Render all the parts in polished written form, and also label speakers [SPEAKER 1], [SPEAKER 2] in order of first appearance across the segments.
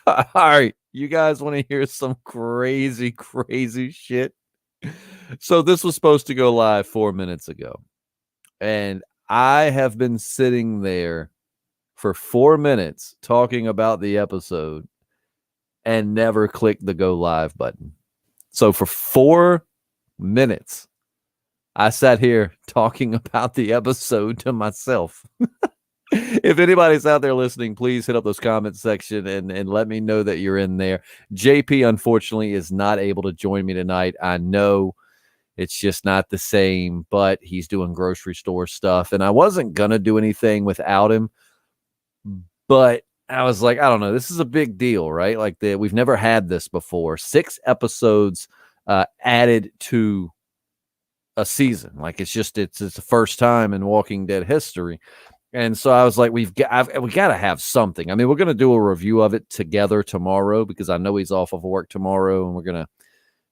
[SPEAKER 1] All right, you guys want to hear some crazy, crazy shit? So this was supposed to go live 4 minutes ago, and I have been sitting there for 4 minutes talking about the episode and never clicked the go live button. So for 4 minutes, I sat here talking about the episode to myself. If anybody's out there listening, please hit up those comments section and let me know that you're in there. JP, unfortunately, is not able to join me tonight. I know it's just not the same, but he's doing grocery store stuff. And I wasn't going to do anything without him, but I was like, I don't know. This is a big deal, right? Like we've never had this before. 6 episodes added to a season. Like it's the first time in Walking Dead history. And so I was like, we got to have something. I mean, we're going to do a review of it together tomorrow because I know he's off of work tomorrow, and we're going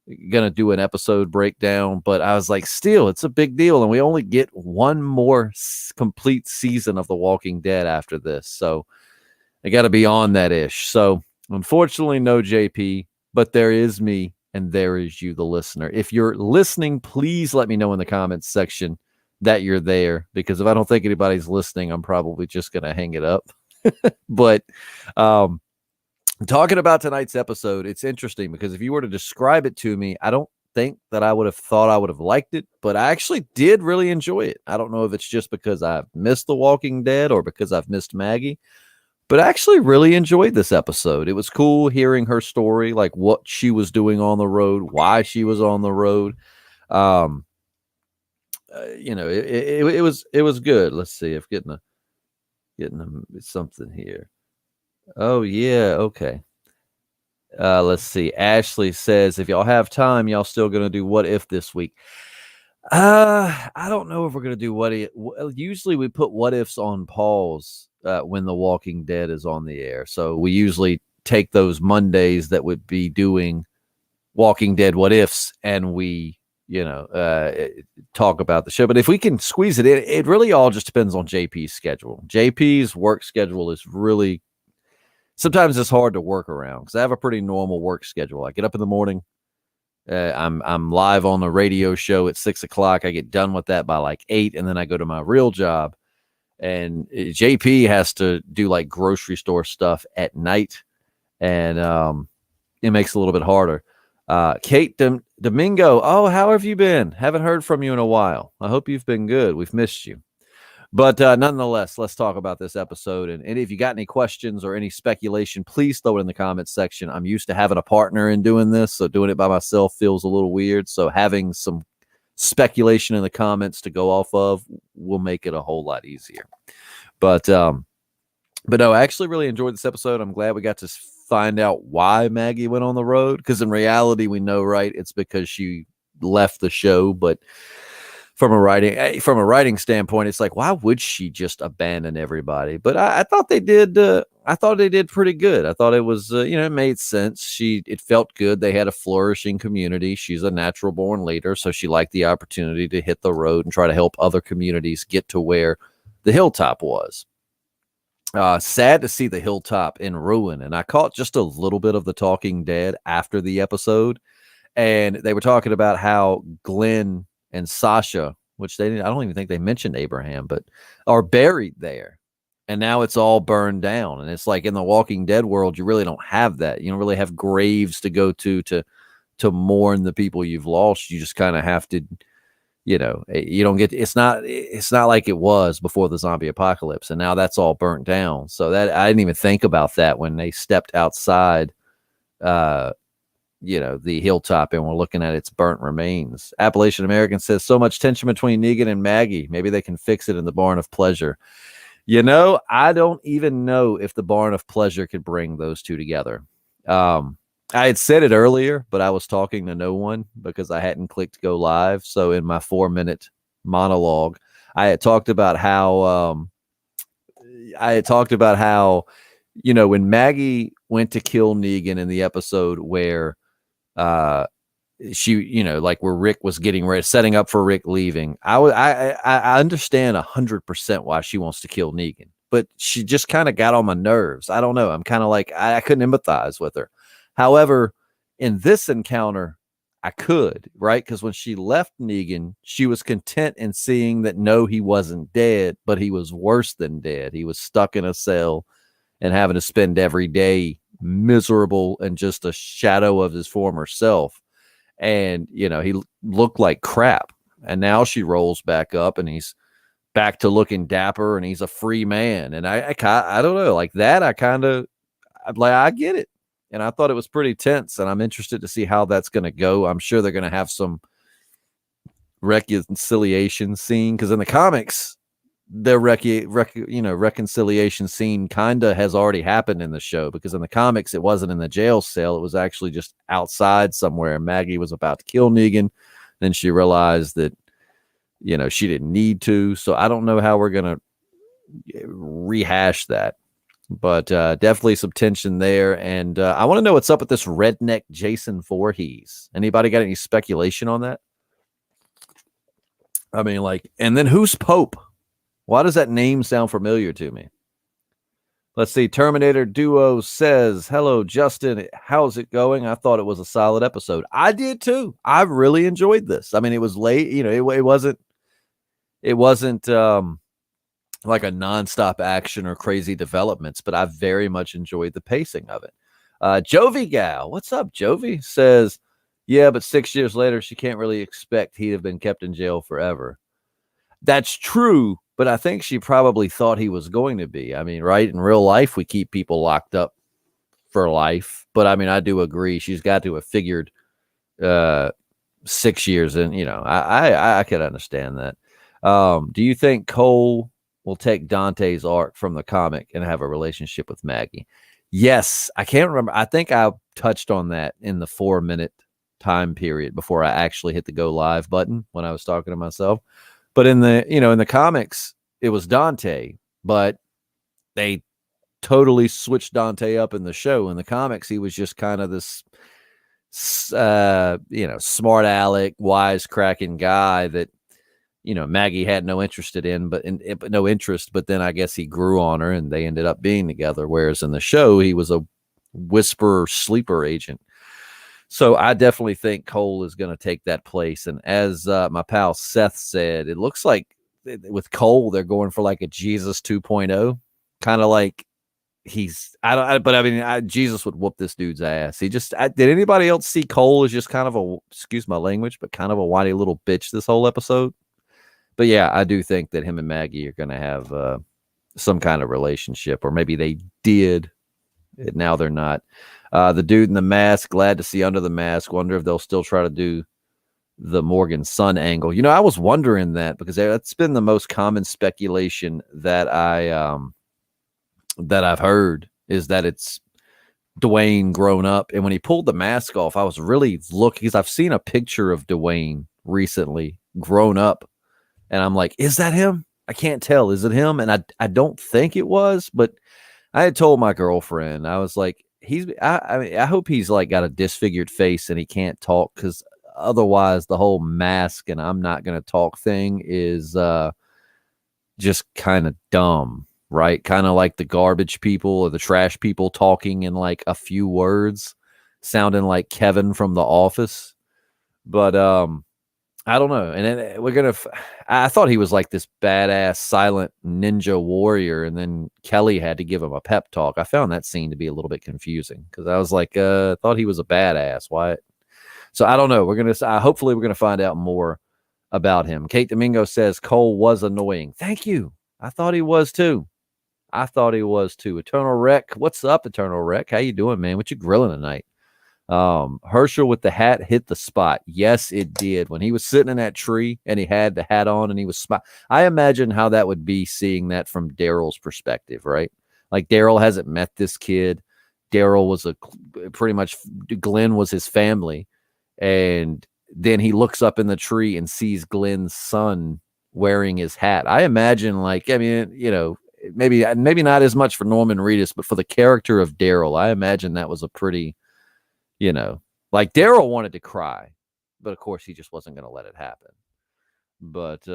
[SPEAKER 1] to do an episode breakdown. But I was like, still, it's a big deal, and we only get one more complete season of The Walking Dead after this. So I got to be on that ish. So unfortunately, no JP, but there is me, and there is you, the listener. If you're listening, please let me know in the comments section that you're there, because if I don't think anybody's listening, I'm probably just going to hang it up. But talking about tonight's episode, it's interesting because if you were to describe it to me, I don't think that I would have thought I would have liked it, but I actually did really enjoy it. I don't know if it's just because I've missed The Walking Dead or because I've missed Maggie, but I actually really enjoyed this episode. It was cool hearing her story, like what she was doing on the road, why she was on the road. It was good. Let's see if getting something here. Oh yeah, okay. Let's see. Ashley says, if y'all have time, y'all still gonna do What If this week? I don't know if we're gonna do What If. Usually we put What Ifs on pause when The Walking Dead is on the air. So we usually take those Mondays that would be doing Walking Dead What Ifs, and we talk about the show. But if we can squeeze it in, it really all just depends on JP's schedule. JP's work schedule is really, sometimes it's hard to work around because I have a pretty normal work schedule. I get up in the morning, I'm live on the radio show at 6:00. I get done with that by like 8, and then I go to my real job. And JP has to do like grocery store stuff at night, and it makes it a little bit harder. Kate Domingo, oh, how have you been? Haven't heard from you in a while. I hope you've been good. We've missed you. But nonetheless, let's talk about this episode. And if you got any questions or any speculation, please throw it in the comments section. I'm used to having a partner in doing this, so doing it by myself feels a little weird. So having some speculation in the comments to go off of will make it a whole lot easier. But no, I actually really enjoyed this episode. I'm glad we got to find out why Maggie went on the road, because in reality we know, right, it's because she left the show. But from a writing standpoint, it's like, why would she just abandon everybody? But I thought they did. I thought they did pretty good. I thought it was, it made sense. It felt good. They had a flourishing community. She's a natural born leader, so she liked the opportunity to hit the road and try to help other communities get to where the hilltop was. Sad to see the hilltop in ruin. And I caught just a little bit of the Talking Dead after the episode, and they were talking about how Glenn and Sasha, which I don't even think they mentioned Abraham, but are buried there. And now it's all burned down. And it's like in the Walking Dead world, you really don't have that. You don't really have graves to go to mourn the people you've lost. You just kind of have to, you don't get, it's not like it was before the zombie apocalypse. And now that's all burnt down. So that I didn't even think about that when they stepped outside, the hilltop, and we're looking at its burnt remains. Appalachian American says, so much tension between Negan and Maggie. Maybe they can fix it in the Barn of Pleasure. I don't even know if the Barn of Pleasure could bring those two together. I had said it earlier, but I was talking to no one because I hadn't clicked go live. So in my 4-minute monologue, I had talked about how, when Maggie went to kill Negan in the episode where she, where Rick was getting ready, setting up for Rick leaving. I understand 100% why she wants to kill Negan. but she just kind of got on my nerves. I don't know. I'm kind of like, I couldn't empathize with her. However, in this encounter, I could, right? Because when she left Negan, she was content in seeing that no, he wasn't dead, but he was worse than dead. He was stuck in a cell and having to spend every day miserable and just a shadow of his former self. And, he looked like crap. And now she rolls back up and he's back to looking dapper and he's a free man. And I don't know, like that. I get it. And I thought it was pretty tense, and I'm interested to see how that's going to go. I'm sure they're going to have some reconciliation scene, because in the comics, the reconciliation scene kind of has already happened in the show, because in the comics, it wasn't in the jail cell. It was actually just outside somewhere. Maggie was about to kill Negan. Then she realized that, she didn't need to. So I don't know how we're going to rehash that. But definitely some tension there. And I want to know what's up with this redneck Jason Voorhees. Anybody got any speculation on that? I mean, and then who's Pope? Why does that name sound familiar to me? Let's see. Terminator Duo says, hello, Justin. How's it going? I thought it was a solid episode. I did too. I really enjoyed this. I mean, it was late. It wasn't like a nonstop action or crazy developments, but I very much enjoyed the pacing of it. Jovi Gal, what's up, Jovi? Says, yeah, but 6 years later, she can't really expect he'd have been kept in jail forever. That's true, but I think she probably thought he was going to be. I mean, right? In real life, we keep people locked up for life. But I mean, I do agree. She's got to have figured 6 years in, I could understand that. Do you think Cole will take Dante's arc from the comic and have a relationship with Maggie? Yes. I can't remember. I think I touched on that in the 4-minute time period before I actually hit the go live button when I was talking to myself. But in the comics, it was Dante, but they totally switched Dante up in the show. In the comics, he was just kind of this, smart aleck, wisecracking guy that, Maggie had no interest in, but then I guess he grew on her and they ended up being together. Whereas in the show, he was a whisperer sleeper agent. So I definitely think Cole is going to take that place. And as my pal Seth said, it looks like with Cole, they're going for like a Jesus 2.0, kind of like Jesus would whoop this dude's ass. Did anybody else see Cole as just kind of excuse my language, but kind of a whiny little bitch this whole episode? But yeah, I do think that him and Maggie are going to have some kind of relationship, or maybe they did. Now they're not. The dude in the mask, glad to see Under the Mask. Wonder if they'll still try to do the Morgan Sun angle. I was wondering that, because that's been the most common speculation that I've heard, is that it's Dwayne grown up. And when he pulled the mask off, I was really looking, because I've seen a picture of Dwayne recently grown up. And I'm like, is that him? I can't tell. Is it him? And I don't think it was, but I had told my girlfriend, I was like, I hope he's like got a disfigured face and he can't talk, because otherwise the whole mask and I'm not going to talk thing is just kind of dumb, right? Kind of like the garbage people or the trash people talking in like a few words, sounding like Kevin from The Office. But I don't know. And then I thought he was like this badass silent ninja warrior. And then Kelly had to give him a pep talk. I found that scene to be a little bit confusing, because I was like, thought he was a badass. Why? So I don't know. Hopefully we're going to find out more about him. Kate Domingo says Cole was annoying. Thank you. I thought he was too. Eternal Rec. What's up, Eternal Rec? How you doing, man? What you grilling tonight? Herschel with the hat hit the spot. Yes, it did. When he was sitting in that tree and he had the hat on and he was I imagine how that would be, seeing that from Daryl's perspective, right? Like, Daryl hasn't met this kid. Daryl was pretty much Glenn was his family. And then he looks up in the tree and sees Glenn's son wearing his hat. I imagine, maybe not as much for Norman Reedus, but for the character of Daryl, I imagine that was a pretty, like, Daryl wanted to cry, but of course he just wasn't going to let it happen. But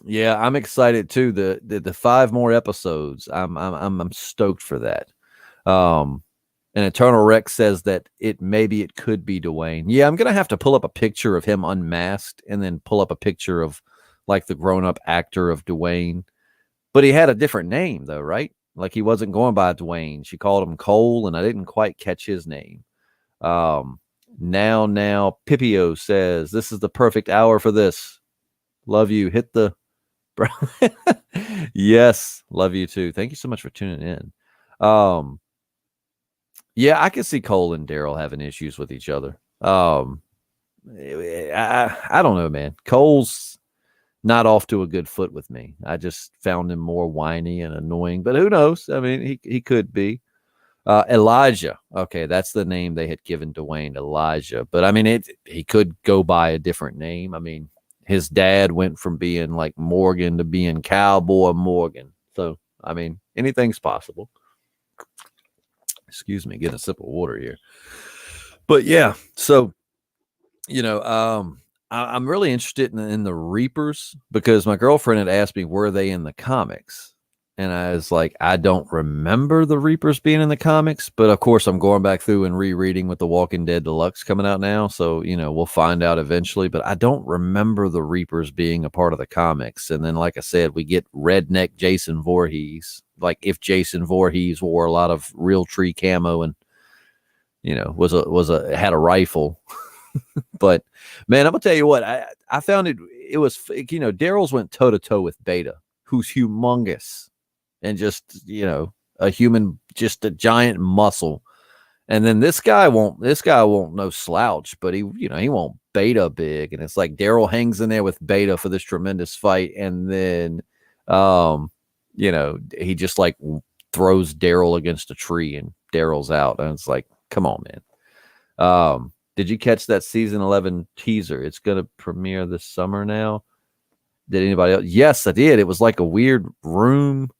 [SPEAKER 1] Yeah, I'm excited too. The 5 more episodes. I'm stoked for that. Um, and Eternal Rex says that it could be Dwayne. Yeah, I'm gonna have to pull up a picture of him unmasked and then pull up a picture of like the grown up actor of Dwayne. But he had a different name though, right? Like he wasn't going by Dwayne. She called him Cole, and I didn't quite catch his name. Um, now Pipio says this is the perfect hour for this. Love you. Hit the yes, love you too. Thank you so much for tuning in. Um, yeah, I can see Cole and Daryl having issues with each other. I don't know, man. Cole's not off to a good foot with me. I just found him more whiny and annoying, but who knows? I mean, he could be. Elijah. Okay, that's the name they had given Dwayne, Elijah. But I mean, he could go by a different name. I mean, his dad went from being like Morgan to being Cowboy Morgan. So, I mean, anything's possible. Excuse me, get a sip of water here. But yeah, so I'm really interested in the Reapers because my girlfriend had asked me were they in the comics, and I was like, I don't remember the Reapers being in the comics, but of course I'm going back through and rereading with the Walking Dead Deluxe coming out now, so we'll find out eventually. But I don't remember the Reapers being a part of the comics. And then, like I said, we get redneck Jason Voorhees, like if Jason Voorhees wore a lot of real tree camo and had a rifle. But man, I'm gonna tell you what, I found it was Daryl's went toe to toe with Beta, who's humongous and just a human, just a giant muscle. And then this guy won't no slouch, but he won't Beta big. And it's like Daryl hangs in there with Beta for this tremendous fight, and then he just like throws Daryl against a tree and Daryl's out. And it's like, come on, man. Did you catch that season 11 teaser? It's going to premiere this summer now. Did anybody else? Yes, I did. It was like a weird room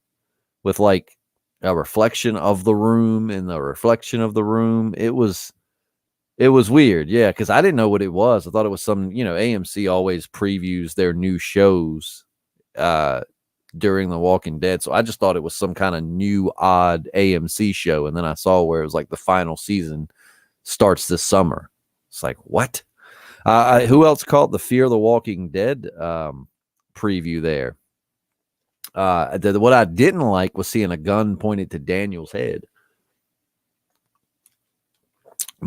[SPEAKER 1] with like a reflection of the room in the reflection of the room. It was weird. Yeah, because I didn't know what it was. I thought it was some, AMC always previews their new shows during The Walking Dead. So I just thought it was some kind of new odd AMC show. And then I saw where it was like the final season starts this summer. It's like, what? Who else called the Fear the Walking Dead preview there? What I didn't like was seeing a gun pointed to Daniel's head.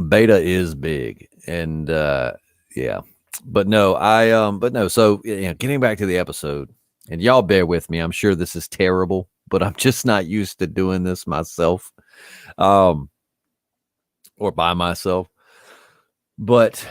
[SPEAKER 1] Beta is big, and yeah, but no. So getting back to the episode, and y'all bear with me. I'm sure this is terrible, but I'm just not used to doing this myself, or by myself. But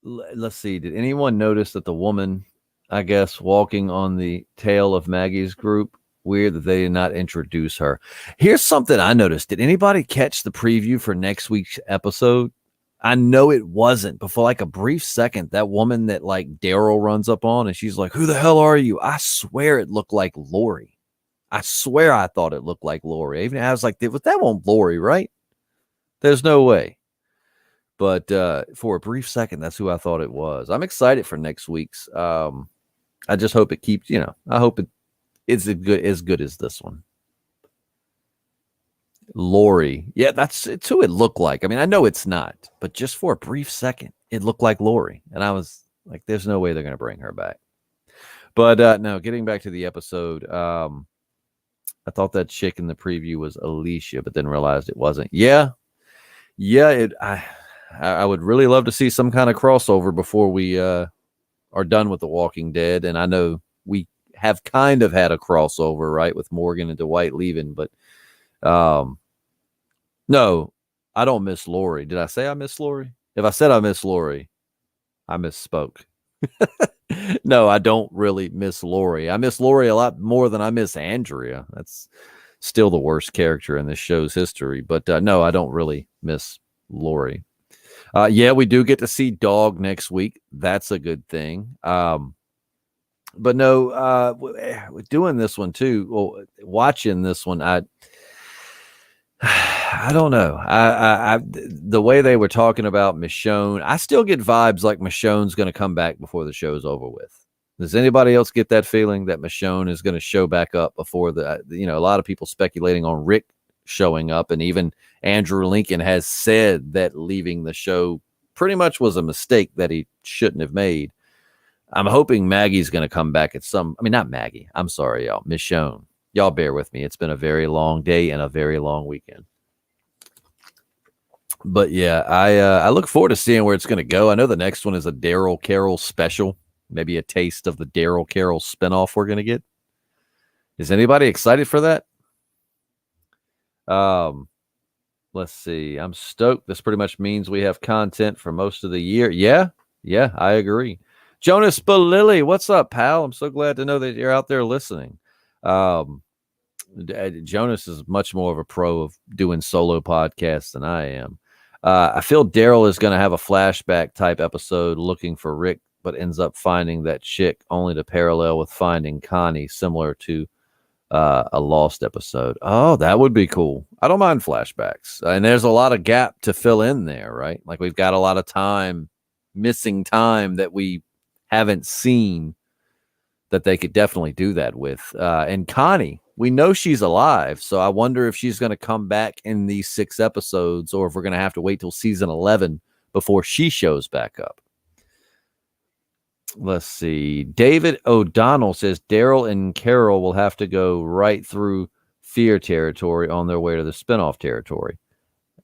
[SPEAKER 1] let's see. Did anyone notice that the woman, I guess, walking on the tail of Maggie's group, weird that they did not introduce her? Here's something I noticed. Did anybody catch the preview for next week's episode? I know it wasn't, but for like a brief second, that woman that like Daryl runs up on and she's like, who the hell are you? I swear it looked like Lori. I swear I thought it looked like Lori. Even I was like, that won't Lori, right? There's no way. But for a brief second, that's who I thought it was. I'm excited for next week's. I just hope it keeps, I hope it's as good as this one. Lori. Yeah, it's who it looked like. I mean, I know it's not, but just for a brief second, it looked like Lori. And I was like, there's no way they're going to bring her back. But no, getting back to the episode, I thought that chick in the preview was Alicia, but then realized it wasn't. Yeah, I would really love to see some kind of crossover before we are done with The Walking Dead. And I know we have kind of had a crossover, right, with Morgan and Dwight leaving. But no, I don't miss Lori. Did I say I miss Lori? If I said I miss Lori, I misspoke. No, I don't really miss Lori. I miss Lori a lot more than I miss Andrea. That's still the worst character in this show's history. But no, I don't really miss Lori. Yeah, we do get to see Dog next week. That's a good thing. But no, doing this one too. Well, watching this one, I don't know. I the way they were talking about Michonne, I still get vibes like Michonne's going to come back before the show's over with. Does anybody else get that feeling that Michonne is going to show back up before a lot of people speculating on Rick showing up, and even Andrew Lincoln has said that leaving the show pretty much was a mistake that he shouldn't have made. I'm hoping Maggie's going to come back not Maggie. I'm sorry, y'all. Michonne. Y'all bear with me. It's been a very long day and a very long weekend. But yeah, I look forward to seeing where it's going to go. I know the next one is a Daryl Carroll special, maybe a taste of the Daryl Carroll spinoff we're going to get. Is anybody excited for that? Let's see. I'm stoked. This pretty much means we have content for most of the year. Yeah, I agree. Jonas Balili, what's up, pal? I'm so glad to know that you're out there listening. Jonas is much more of a pro of doing solo podcasts than I am. I feel Daryl is going to have a flashback type episode looking for Rick, but ends up finding that chick only to parallel with finding Connie, similar to a Lost episode. Oh, that would be cool. I don't mind flashbacks. And there's a lot of gap to fill in there, right? Like we've got a lot of missing time that we haven't seen that they could definitely do that with. And Connie, we know she's alive, so I wonder if she's going to come back in these 6 episodes, or if we're going to have to wait till season 11 before she shows back up. Let's see. David O'Donnell says Daryl and Carol will have to go right through fear territory on their way to the spinoff territory.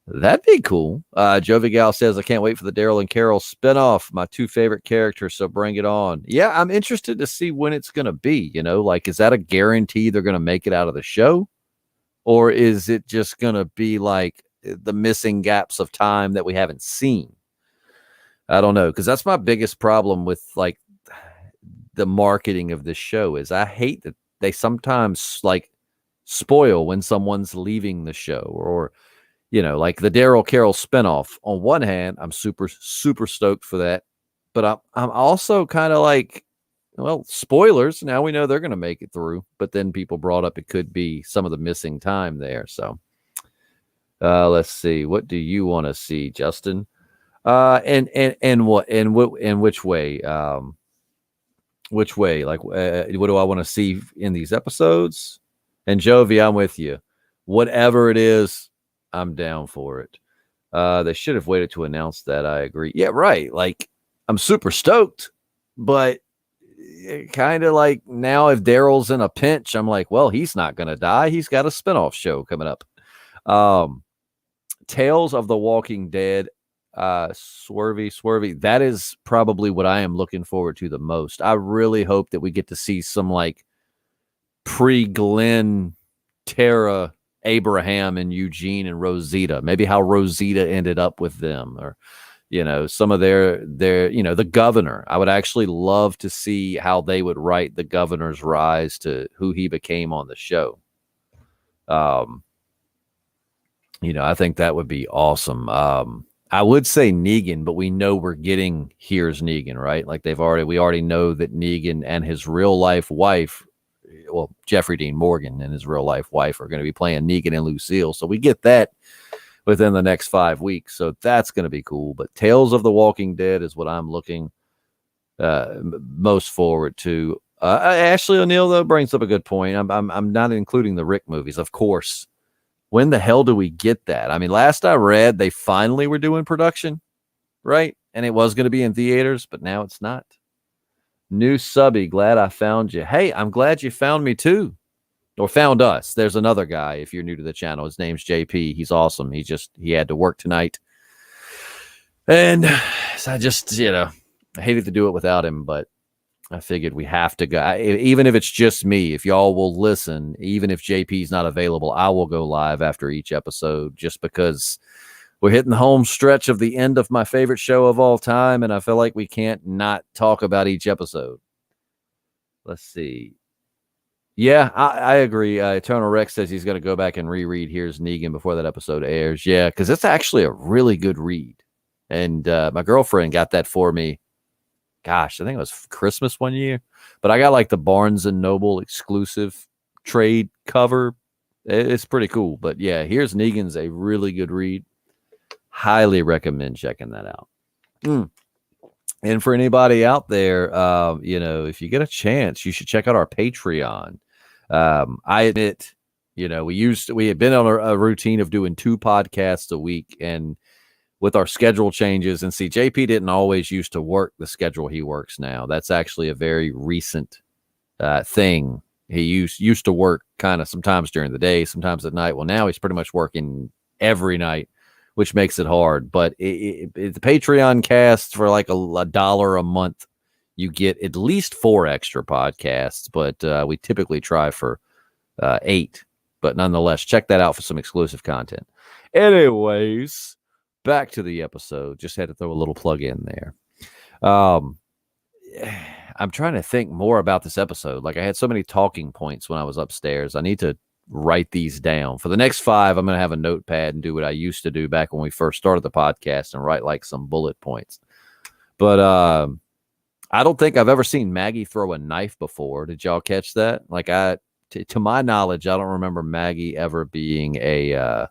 [SPEAKER 1] That'd be cool. Jovi Gal says, I can't wait for the Daryl and Carol spinoff. My 2 favorite characters, so bring it on. Yeah, I'm interested to see when it's going to be. Like, is that a guarantee they're going to make it out of the show? Or is it just going to be like the missing gaps of time that we haven't seen? I don't know, because that's my biggest problem with like the marketing of this show is I hate that they sometimes like spoil when someone's leaving the show, or like the Daryl Carroll spinoff. On one hand, I'm super, super stoked for that. But I'm also kind of like, well, spoilers. Now we know they're going to make it through. But then people brought up it could be some of the missing time there. So let's see. What do you want to see, Justin? And which way? Which way? Like, what do I want to see in these episodes? And Jovi, I'm with you. Whatever it is, I'm down for it. They should have waited to announce that. I agree. Yeah, right. Like, I'm super stoked, but kind of like now if Daryl's in a pinch, I'm like, well, he's not going to die. He's got a spinoff show coming up. Tales of the Walking Dead, Swervy. That is probably what I am looking forward to the most. I really hope that we get to see some like pre-Glenn, Tara, Abraham, and Eugene and Rosita. Maybe how Rosita ended up with them, or some of their the governor. I would actually love to see how they would write the governor's rise to who he became on the show. I think that would be awesome. I would say Negan, but we know we're getting Here's Negan, right? Like we already know that Negan and his real life wife, well, Jeffrey Dean Morgan and his real life wife are going to be playing Negan and Lucille. So we get that within the next 5 weeks. So that's going to be cool. But Tales of the Walking Dead is what I'm looking most forward to. Ashley O'Neil, though, brings up a good point. I'm not including the Rick movies, of course. When the hell do we get that? I mean, last I read, they finally were doing production, right? And it was going to be in theaters, but now it's not. New subby, glad I found you. Hey, I'm glad you found me too. Or found us. There's another guy, if you're new to the channel. His name's JP. He's awesome. He had to work tonight. And I just, I hated to do it without him, but I figured we have to go. Even if it's just me, if y'all will listen, even if JP's not available, I will go live after each episode, just because we're hitting the home stretch of the end of my favorite show of all time, and I feel like we can't not talk about each episode. Let's see. Yeah, I agree. Eternal Rex says he's going to go back and reread Here's Negan before that episode airs. Yeah, because it's actually a really good read. And my girlfriend got that for me. Gosh, I think it was Christmas one year. But I got like the Barnes & Noble exclusive trade cover. It's pretty cool. But yeah, Here's Negan's a really good read. Highly recommend checking that out. And for anybody out there, if you get a chance, you should check out our Patreon. I admit, we had been on a routine of doing 2 podcasts a week, and with our schedule changes, and see, JP didn't always used to work the schedule he works now. That's actually a very recent thing. He used to work kind of sometimes during the day, sometimes at night. Well, now he's pretty much working every night, which makes it hard. But the Patreon cast for like $1 a month, you get at least 4 extra podcasts, but we typically try for 8. But nonetheless, check that out for some exclusive content. Anyways, back to the episode. Just had to throw a little plug in there. I'm trying to think more about this episode. Like, I had so many talking points when I was upstairs. I need to write these down. For the next 5, I'm going to have a notepad and do what I used to do back when we first started the podcast and write like some bullet points. But I don't think I've ever seen Maggie throw a knife before. Did y'all catch that? Like, to my knowledge, I don't remember Maggie ever being a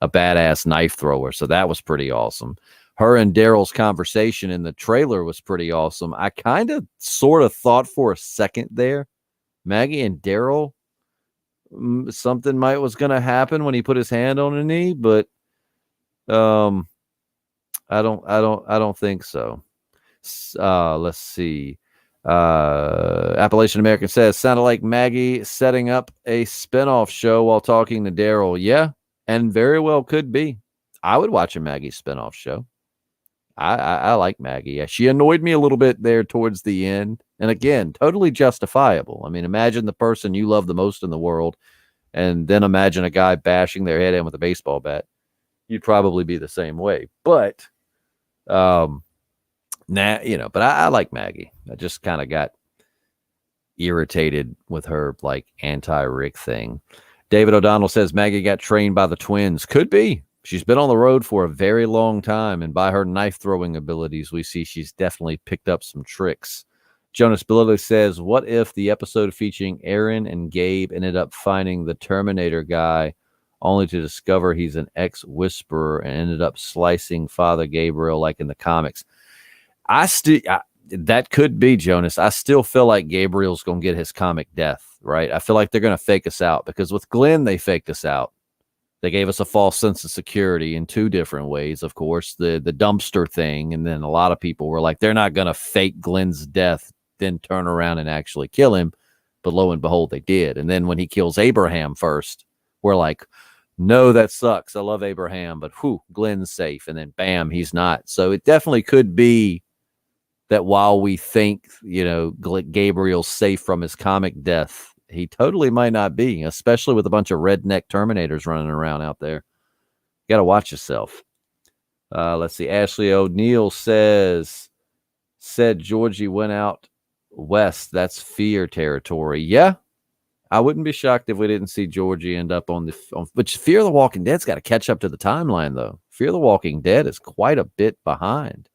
[SPEAKER 1] badass knife thrower. So that was pretty awesome. Her and Daryl's conversation in the trailer was pretty awesome. I kind of sort of thought for a second there, Maggie and Daryl, something was going to happen when he put his hand on a knee, but I don't think so. Let's see. Appalachian American says, sounded like Maggie setting up a spinoff show while talking to Daryl. Yeah, and very well could be. I would watch a Maggie spinoff show. I like Maggie. She annoyed me a little bit there towards the end. And again, totally justifiable. I mean, imagine the person you love the most in the world, and then imagine a guy bashing their head in with a baseball bat. You'd probably be the same way. But, but I like Maggie. I just kind of got irritated with her like anti-Rick thing. David O'Donnell says Maggie got trained by the twins. Could be. She's been on the road for a very long time, and by her knife throwing abilities, we see she's definitely picked up some tricks. Jonas Billy says, what if the episode featuring Aaron and Gabe ended up finding the Terminator guy only to discover he's an ex-whisperer and ended up slicing Father Gabriel like in the comics? That could be, Jonas. I still feel like Gabriel's going to get his comic death, right? I feel like they're going to fake us out, because with Glenn, they faked us out. They gave us a false sense of security in 2 different ways, of course, the dumpster thing. And then a lot of people were like, they're not going to fake Glenn's death, then turn around and actually kill him. But lo and behold, they did. And then when he kills Abraham first, we're like, no, that sucks. I love Abraham, but Glenn's safe. And then bam, he's not. So it definitely could be that while we think, Gabriel's safe from his comic death, he totally might not be, especially with a bunch of redneck Terminators running around out there. You got to watch yourself. Let's see. Ashley O'Neill said Georgie went out west. That's fear territory. Yeah. I wouldn't be shocked if we didn't see Georgie end up but Fear of the Walking Dead's got to catch up to the timeline, though. Fear of the Walking Dead is quite a bit behind.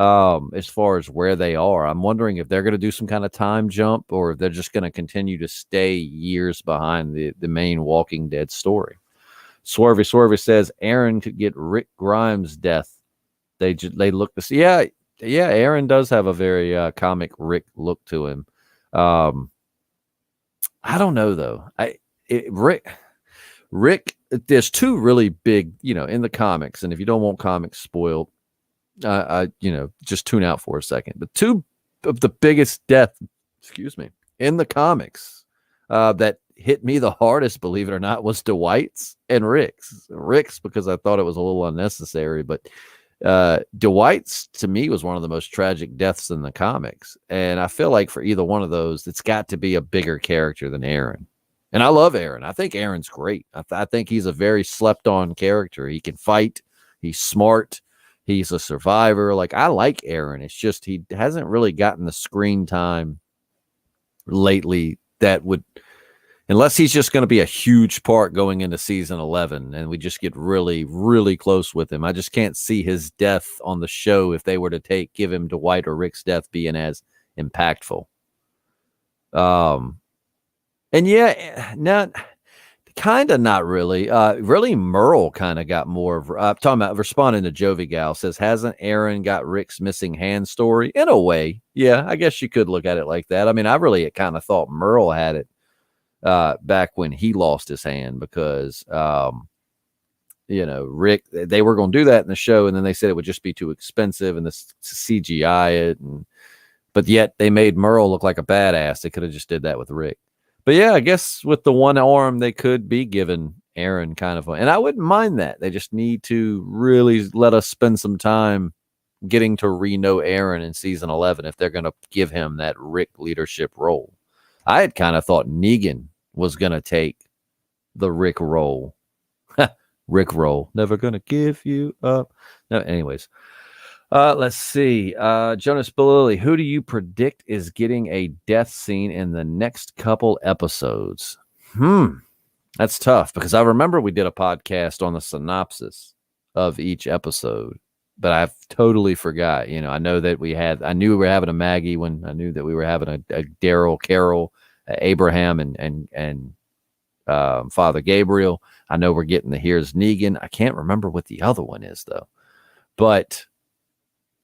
[SPEAKER 1] As far as where they are, I'm wondering if they're going to do some kind of time jump, or if they're just going to continue to stay years behind the main Walking Dead story. Swervy says Aaron could get Rick Grimes' death. They look to see. Yeah. Aaron does have a very comic Rick look to him. I don't know though. Rick. There's 2 really big, in the comics, and if you don't want comics spoiled, just tune out for a second. But 2 of the biggest deaths, in the comics that hit me the hardest, believe it or not, was Dwight's and Rick's. Rick's because I thought it was a little unnecessary, but Dwight's to me was one of the most tragic deaths in the comics. And I feel like for either one of those, it's got to be a bigger character than Aaron. And I love Aaron. I think Aaron's great. I think he's a very slept on character. He can fight. He's smart. He's a survivor. Like, I like Aaron. It's just he hasn't really gotten the screen time lately that would, unless he's just going to be a huge part going into season 11 and we just get really, really close with him. I just can't see his death on the show, if they were to give him Dwight or Rick's death, being as impactful. And yeah, not Kind of, not really. Really, Merle kind of got more of. Talking about responding to Jovi Gal says, hasn't Aaron got Rick's missing hand story? In a way, yeah. I guess you could look at it like that. I mean, I really kind of thought Merle had it back when he lost his hand because, Rick, they were going to do that in the show, and then they said it would just be too expensive and this CGI it, but yet they made Merle look like a badass. They could have just did that with Rick. But yeah, I guess with the one arm, they could be giving Aaron kind of and I wouldn't mind that. They just need to really let us spend some time getting to know Aaron in season 11 if they're going to give him that Rick leadership role. I had kind of thought Negan was going to take the Rick role. Rick roll. Never going to give you up. No, anyways. Let's see. Jonas Billy, who do you predict is getting a death scene in the next couple episodes? That's tough because I remember we did a podcast on the synopsis of each episode, but I've totally forgot. I know that I knew we were having a Maggie when I knew that we were having a Daryl, Carol, Abraham, and Father Gabriel. I know we're getting the Here's Negan. I can't remember what the other one is though, but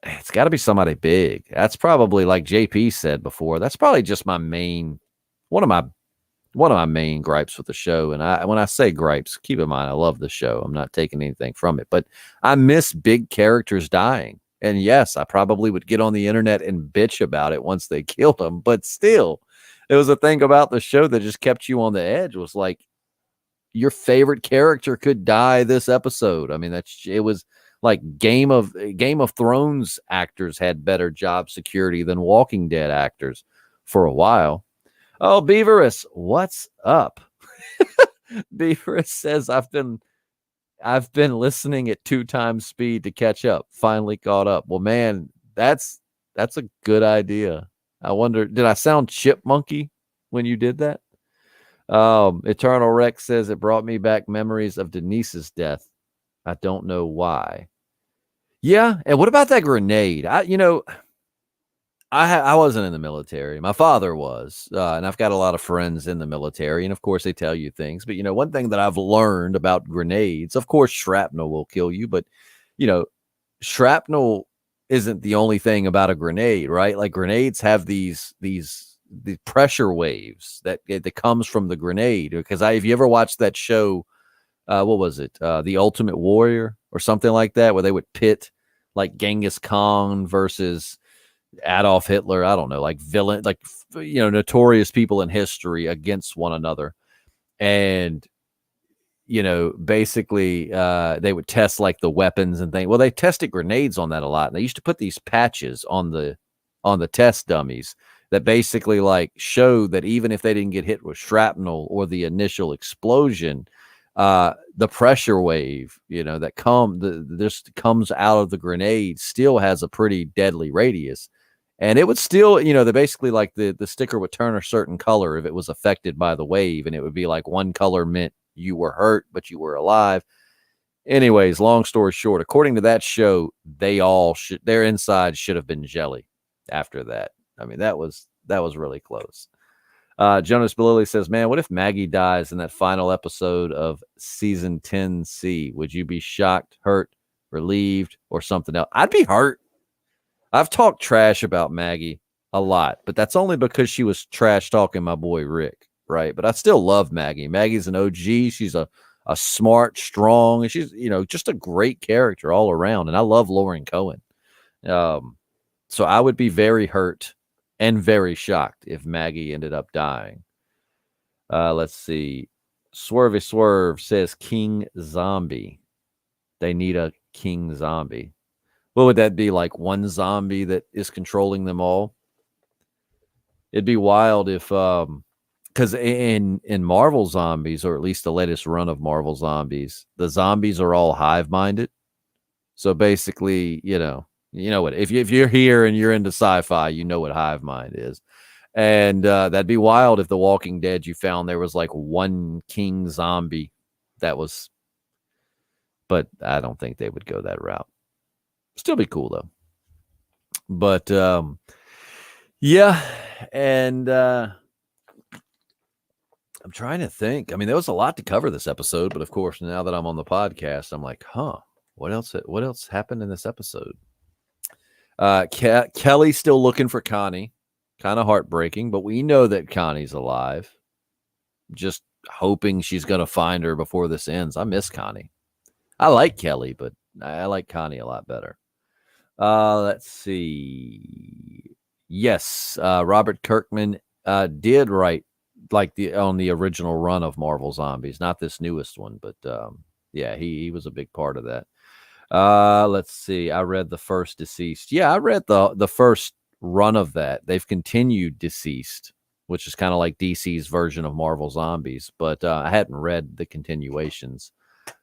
[SPEAKER 1] it's got to be somebody big. That's probably, like JP said before, that's probably just one of my main gripes with the show. And when I say gripes, keep in mind I love the show. I'm not taking anything from it, but I miss big characters dying. And yes, I probably would get on the internet and bitch about it once they killed them, but still, it was a thing about the show that just kept you on the edge. Was like your favorite character could die this episode. I mean, it was like Game of Thrones actors had better job security than Walking Dead actors for a while. Oh, Beaverus, what's up? Beaverus says, I've been listening at 2 times speed to catch up. Finally caught up. Well, man, that's a good idea. I wonder, did I sound chipmunky when you did that? Eternal Rex says it brought me back memories of Denise's death. I don't know why. Yeah, and what about that grenade? I wasn't in the military. My father was, and I've got a lot of friends in the military, and of course they tell you things. But one thing that I've learned about grenades, of course, shrapnel will kill you, but shrapnel isn't the only thing about a grenade, right? Like grenades have the pressure waves that comes from the grenade. Because if you ever watched that show, what was it? The Ultimate Warrior or something like that, where they would pit like Genghis Khan versus Adolf Hitler. I don't know, like villain, like, notorious people in history against one another. And, basically they would test like the weapons and things. Well, they tested grenades on that a lot. And they used to put these patches on the test dummies that basically like showed that even if they didn't get hit with shrapnel or the initial explosion, the pressure wave, that comes out of the grenade still has a pretty deadly radius. And it would still, they basically like the sticker would turn a certain color if it was affected by the wave. And it would be like one color meant you were hurt, but you were alive. Anyways, long story short, according to that show, their inside should have been jelly after that. I mean, that was really close. Jonas Belilli says, man, what if Maggie dies in that final episode of season 10C? Would you be shocked, hurt, relieved, or something else? I'd be hurt. I've talked trash about Maggie a lot, but that's only because she was trash talking my boy Rick, right? But I still love Maggie. Maggie's an OG. She's a smart, strong, and she's, just a great character all around. And I love Lauren Cohen. So I would be very hurt and very shocked if Maggie ended up dying. Let's see. Swervy Swerve says King Zombie. They need a King Zombie. What would that be, like one zombie that is controlling them all? It'd be wild if, because in Marvel Zombies, or at least the latest run of Marvel Zombies, the zombies are all hive-minded. So basically, what, if you're here and you're into sci-fi, you know what hive mind is. And that'd be wild if The Walking Dead, you found there was like one king zombie that was, but I don't think they would go that route. Still be cool though. But yeah, and I'm trying to think. I mean, there was a lot to cover this episode, but of course, now that I'm on the podcast, I'm like, what else happened in this episode? Kelly's still looking for Connie. Kind of heartbreaking, but we know that Connie's alive. Just hoping she's going to find her before this ends. I miss Connie. I like Kelly, but I like Connie a lot better. Let's see. Yes, Robert Kirkman did write on the original run of Marvel Zombies, not this newest one, but yeah, he was a big part of that. Let's see. I read the first Deceased. Yeah, I read the first run of that. They've continued Deceased, which is kind of like DC's version of Marvel Zombies, but I hadn't read the continuations.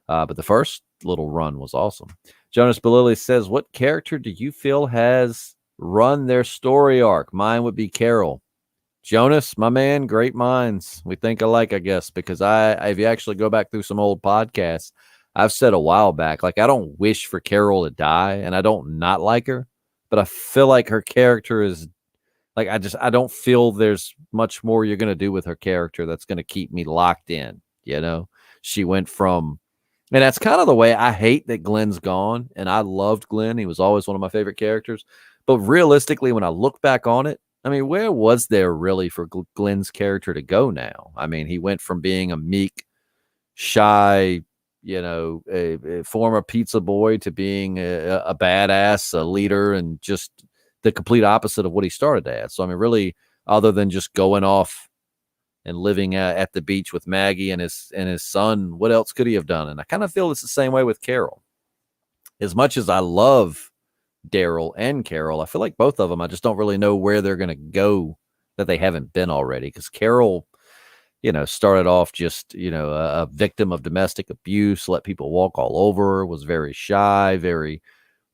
[SPEAKER 1] But the first little run was awesome. Jonas Belili says, what character do you feel has run their story arc? Mine would be Carol. Jonas, my man, great minds. We think alike, I guess, because if you actually go back through some old podcasts, I've said a while back, like, I don't wish for Carol to die, and I don't not like her, but I feel like her character is, like, I don't feel there's much more you're going to do with her character that's going to keep me locked in, you know? She went from, and that's kind of the way I hate that Glenn's gone, and I loved Glenn. He was always one of my favorite characters. But realistically, when I look back on it, I mean, where was there really for Glenn's character to go now? I mean, he went from being a meek, shy, a former pizza boy to being a badass, a leader, and just the complete opposite of what he started as. So, I mean, really, other than just going off and living at the beach with Maggie and his son, what else could he have done? And I kind of feel it's the same way with Carol. As much as I love Daryl and Carol, I feel like both of them, I just don't really know where they're going to go that they haven't been already. Because Carol, started off just, a victim of domestic abuse, let people walk all over her, was very shy, very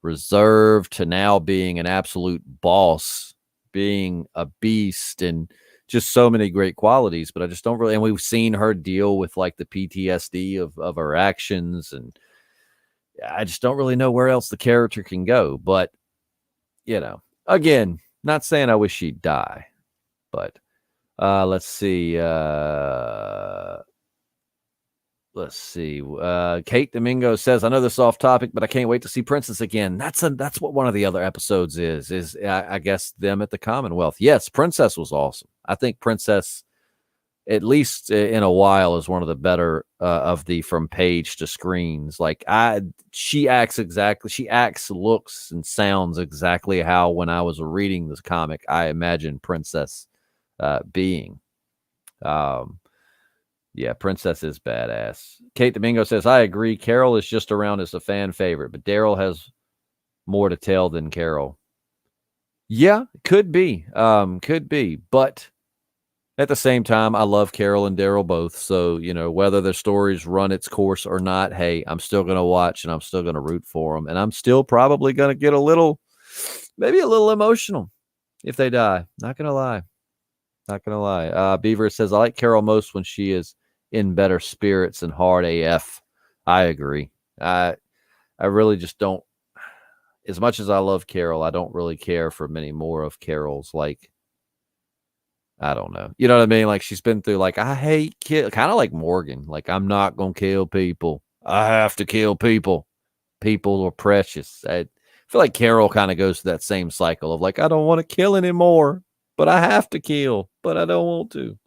[SPEAKER 1] reserved, to now being an absolute boss, being a beast, and just so many great qualities. But I just don't really, and we've seen her deal with like the PTSD of her actions, and I just don't really know where else the character can go. But, again, not saying I wish she'd die, but let's see. Kate Domingo says, I know this is off topic, but I can't wait to see Princess again. That's what one of the other episodes is I guess them at the Commonwealth. Yes, Princess was awesome. I think Princess, at least in a while, is one of the better of the from page to screens. Like she acts, looks, and sounds exactly how when I was reading this comic, I imagined Princess being. Yeah, Princess is badass. Kate Domingo says, I agree. Carol is just around as a fan favorite, but Daryl has more to tell than Carol. Yeah, could be. But at the same time, I love Carol and Daryl both. So, whether their stories run its course or not, hey, I'm still going to watch and I'm still going to root for them. And I'm still probably going to get maybe a little emotional if they die. Not going to lie. Beaver says, I like Carol most when she is in better spirits and hard AF. I agree. I really just don't, as much as I love Carol, I don't really care for many more of Carol's, like, I don't know. You know what I mean? Like, she's been through, like, I hate kill, kind of like Morgan. Like, I'm not going to kill people. I have to kill people. People are precious. I feel like Carol kind of goes through that same cycle of, like, I don't want to kill anymore, but I have to kill, but I don't want to.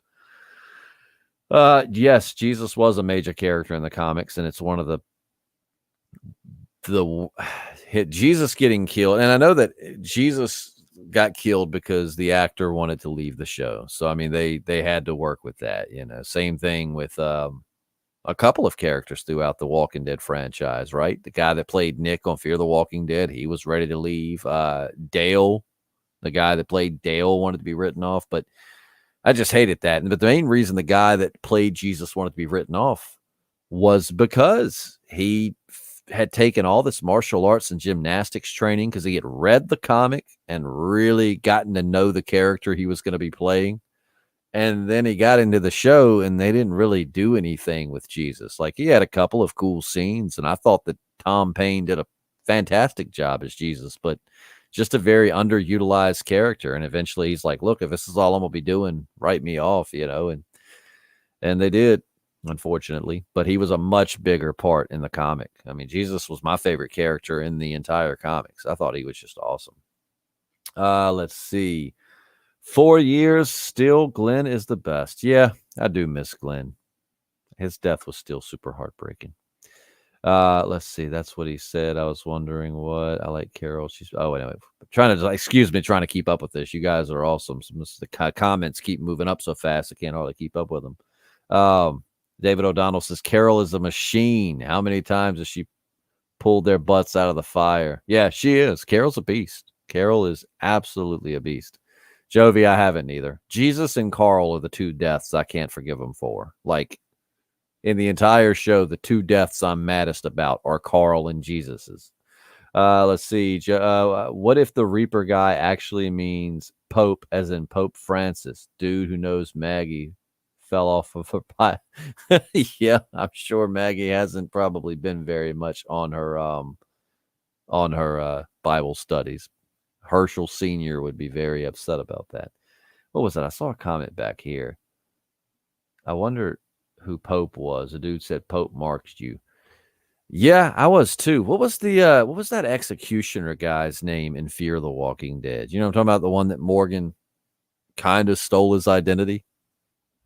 [SPEAKER 1] Yes, Jesus was a major character in the comics, and it's one of the Jesus getting killed. And I know that Jesus got killed because the actor wanted to leave the show. So, I mean, they had to work with that, same thing with a couple of characters throughout the Walking Dead franchise, right? The guy that played Nick on Fear the Walking Dead, he was ready to leave. Dale, the guy that played Dale, wanted to be written off, but I just hated that. But the main reason the guy that played Jesus wanted to be written off was because he had taken all this martial arts and gymnastics training because he had read the comic and really gotten to know the character he was going to be playing. And then he got into the show and they didn't really do anything with Jesus. Like, he had a couple of cool scenes, and I thought that Tom Payne did a fantastic job as Jesus, but just a very underutilized character. And eventually he's like, look, if this is all I'm going to be doing, write me off, and And they did, unfortunately, but he was a much bigger part in the comic. I mean, Jesus was my favorite character in the entire comics. I thought he was just awesome. Let's see. 4 years still, Glenn is the best. Yeah, I do miss Glenn. His death was still super heartbreaking. Let's see. That's what he said. I was wondering what I like Carol. She's anyway. Trying to keep up with this. You guys are awesome. The comments keep moving up so fast I can't hardly keep up with them. David O'Donnell says Carol is a machine. How many times has she pulled their butts out of the fire? Yeah, she is. Carol's a beast. Carol is absolutely a beast. Jovi, I haven't either. Jesus and Carl are the two deaths I can't forgive him for. Like, in the entire show, the two deaths I'm maddest about are Carl and Jesus's. Let's see. What if the Reaper guy actually means Pope, as in Pope Francis, dude who knows Maggie fell off of a pie? Yeah, I'm sure Maggie hasn't probably been very much on her Bible studies. Herschel Sr. would be very upset about that. What was that? I saw a comment back here. I wonder who Pope was. A dude said Pope marks you. Yeah, I was too. What was that executioner guy's name in Fear the Walking Dead? You know what I'm talking about? The one that Morgan kind of stole his identity.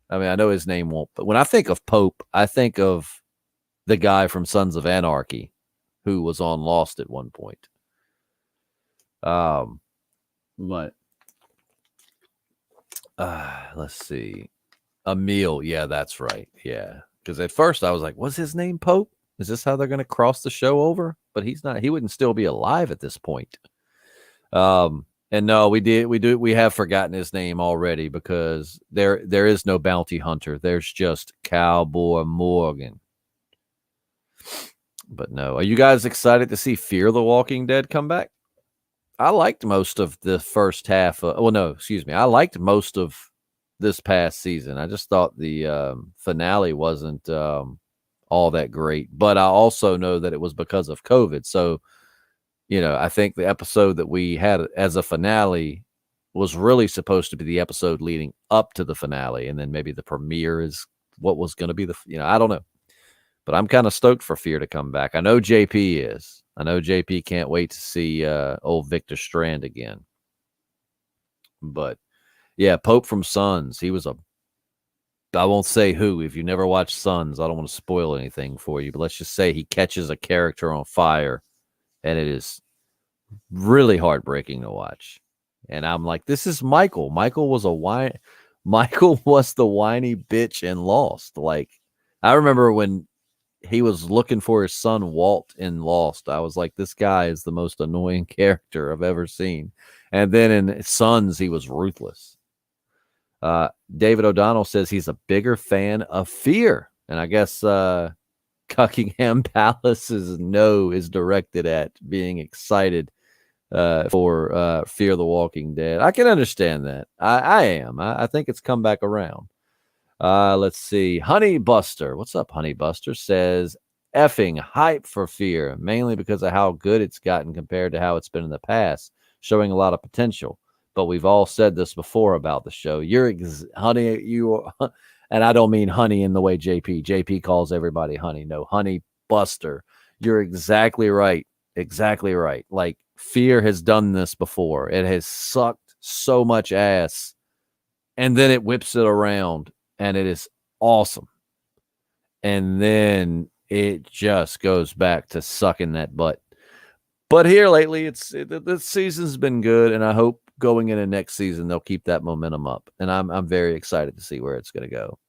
[SPEAKER 1] I mean, I know his name won't, but when I think of Pope, I think of the guy from Sons of Anarchy who was on Lost at one point. But let's see. Emil, yeah, that's right. Yeah, because at first I was like, "Was his name Pope? Is this how they're going to cross the show over?" But he's not. He wouldn't still be alive at this point. And no, we have forgotten his name already because there is no bounty hunter. There's just Cowboy Morgan. But no, are you guys excited to see Fear the Walking Dead come back? I liked most of the first half. I liked most of this past season. I just thought the finale wasn't all that great, but I also know that it was because of COVID. So, I think the episode that we had as a finale was really supposed to be the episode leading up to the finale. And then maybe the premiere is what was going to be I don't know, but I'm kind of stoked for Fear to come back. I know JP is. I know JP can't wait to see old Victor Strand again. But yeah, Pope from Sons. He was I won't say who. If you never watched Sons, I don't want to spoil anything for you. But let's just say he catches a character on fire, and it is really heartbreaking to watch. And I'm like, this is Michael. Michael was the whiny bitch in Lost. Like, I remember when he was looking for his son Walt in Lost. I was like, this guy is the most annoying character I've ever seen. And then in Sons, he was ruthless. David O'Donnell says he's a bigger fan of Fear. And I guess Cuckingham Palace's no is directed at being excited for Fear the Walking Dead. I can understand that. I am. I think it's come back around. Let's see. Honey Buster. What's up, Honey Buster? Says effing hype for Fear, mainly because of how good it's gotten compared to how it's been in the past, showing a lot of potential. But we've all said this before about the show. Honey, you, and I don't mean honey in the way JP calls everybody honey. No, Honey Buster. You're exactly right. Exactly right. Like, Fear has done this before. It has sucked so much ass, and then it whips it around, and it is awesome. And then it just goes back to sucking that butt. But here lately, this season's been good, and I hope going into next season they'll keep that momentum up. And I'm very excited to see where it's going to go.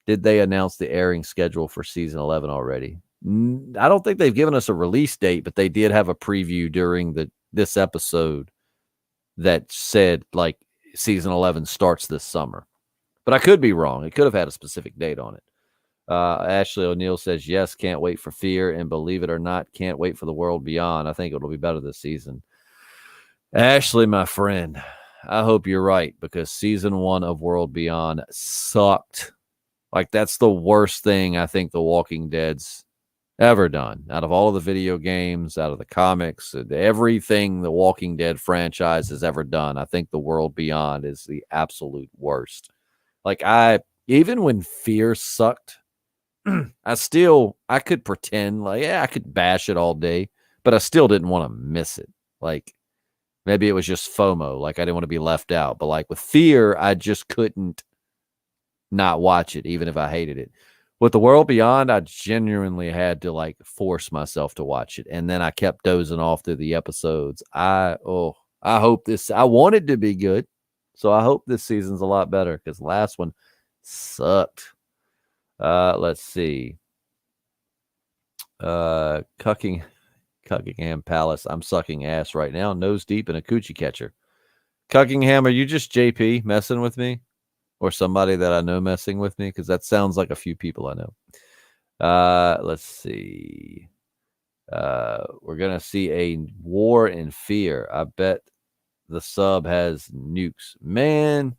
[SPEAKER 1] Did they announce the airing schedule for season 11 already? I don't think they've given us a release date, but they did have a preview during this episode that said like season 11 starts this summer. But I could be wrong. It could have had a specific date on it. Ashley O'Neill says, yes, can't wait for Fear, and believe it or not, can't wait for The World Beyond. I think it'll be better this season. Ashley, my friend, I hope you're right, because season 1 of World Beyond sucked. Like, that's the worst thing I think The Walking Dead's ever done. Out of all of the video games, out of the comics, everything the Walking Dead franchise has ever done, I think The World Beyond is the absolute worst. Like, Even when Fear sucked, I could pretend like, yeah, I could bash it all day, but I still didn't want to miss it. Like, maybe it was just FOMO, like I didn't want to be left out. But like with Fear, I just couldn't not watch it, even if I hated it. With The World Beyond, I genuinely had to like force myself to watch it. And then I kept dozing off through the episodes. I wanted to be good. So I hope this season's a lot better because the last one sucked. Let's see. Cuckingham Palace. I'm sucking ass right now, nose deep in a coochie catcher. Cuckingham, are you just JP messing with me? Or somebody that I know messing with me? Because that sounds like a few people I know. Let's see. We're gonna see a war in Fear. I bet the sub has nukes. Man,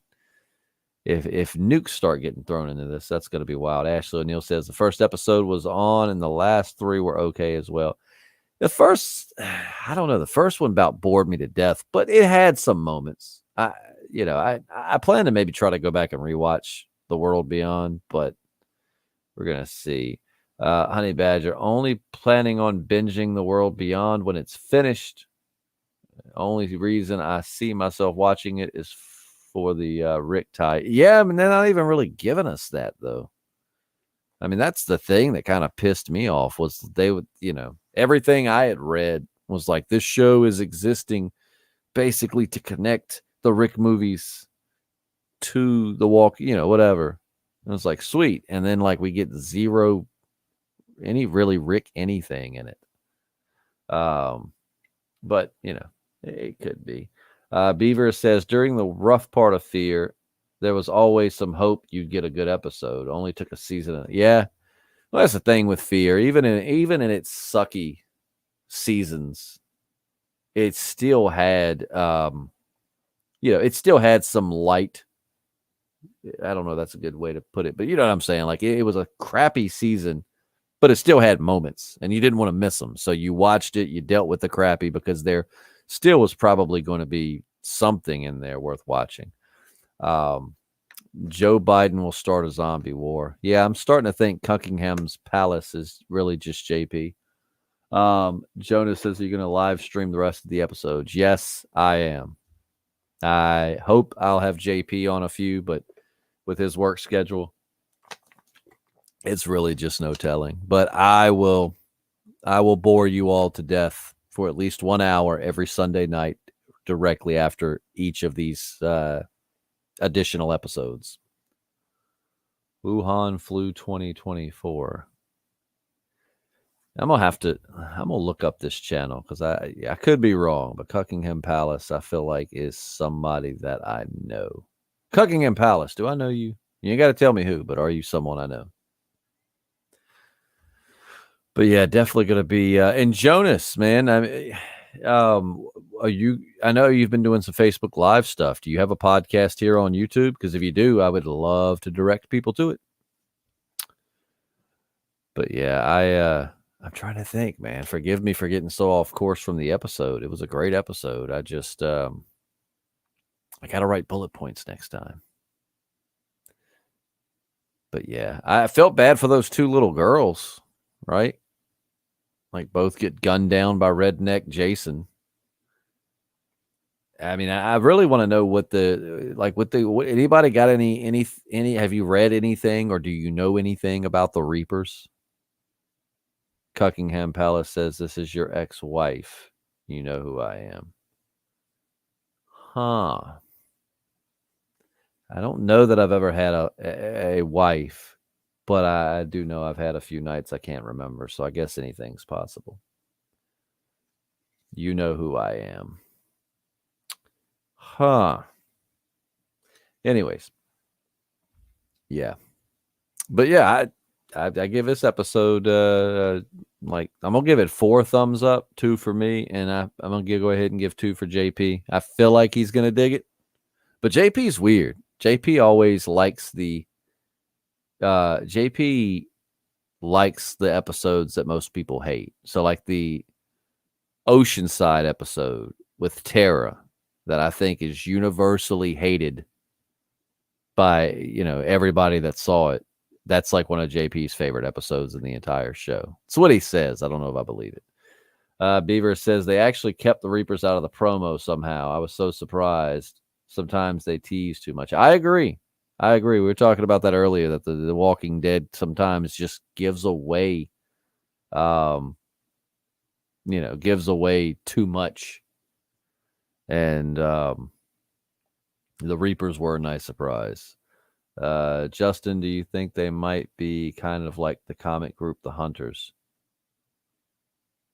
[SPEAKER 1] if nukes start getting thrown into this, that's gonna be wild. Ashley O'Neill says the first episode was on and the last 3 were okay as well. The first, I don't know, the first one about bored me to death, but it had some moments. I plan to maybe try to go back and rewatch The World Beyond, but we're gonna see. Honey Badger, only planning on binging The World Beyond when it's finished. Only reason I see myself watching it is for the Rick tie. Yeah, I mean, they're not even really giving us that though. I mean, that's the thing that kind of pissed me off was they would, everything I had read was like this show is existing basically to connect the Rick movies to the walk, whatever. And it's like sweet. And then like we get zero any really Rick anything in it. But it could be. Beaver says during the rough part of Fear, there was always some hope you'd get a good episode. Only took a season. Yeah. Well, that's the thing with Fear. Even in its sucky seasons, it still had it still had some light. I don't know, that's a good way to put it, but you know what I'm saying? Like it was a crappy season, but it still had moments and you didn't want to miss them. So you watched it, you dealt with the crappy because there still was probably going to be something in there worth watching. Joe Biden will start a zombie war. Yeah, I'm starting to think Cuckingham's Palace is really just JP. Jonas says, are you going to live stream the rest of the episodes? Yes, I am. I hope I'll have JP on a few, but with his work schedule, it's really just no telling. But I will bore you all to death for at least 1 hour every Sunday night directly after each of these additional episodes. Wuhan flu 2024. I'm gonna look up this channel because I could be wrong, but Cuckingham Palace I feel like is somebody that I know. Cuckingham Palace, do I know you? You ain't got to tell me who, but are you someone I know? But yeah, definitely gonna be. And Jonas, man, I mean, are you? I know you've been doing some Facebook Live stuff. Do you have a podcast here on YouTube? Because if you do, I would love to direct people to it. But yeah, I'm trying to think, man. Forgive me for getting so off course from the episode. It was a great episode. I just I got to write bullet points next time. But yeah, I felt bad for those 2 little girls, right? Like both get gunned down by redneck Jason. I mean, I really want to know what anybody got any, have you read anything or do you know anything about the Reapers? Cuckingham Palace says, this is your ex-wife. You know who I am. Huh. I don't know that I've ever had a wife, but I do know I've had a few nights I can't remember. So I guess anything's possible. You know who I am. Huh. Anyways. Yeah. But yeah, I give this episode like I'm gonna give it 4 thumbs up, 2 for me, and I'm gonna go ahead and give 2 for JP. I feel like he's gonna dig it, but JP's weird. JP always likes JP likes the episodes that most people hate. So like the Oceanside episode with Tara that I think is universally hated by everybody that saw it. That's like one of JP's favorite episodes in the entire show. It's what he says. I don't know if I believe it. Beaver says they actually kept the Reapers out of the promo somehow. I was so surprised. Sometimes they tease too much. I agree. We were talking about that earlier, that the Walking Dead sometimes just gives away gives away too much. And the Reapers were a nice surprise. Justin, do you think they might be kind of like the comic group The Hunters?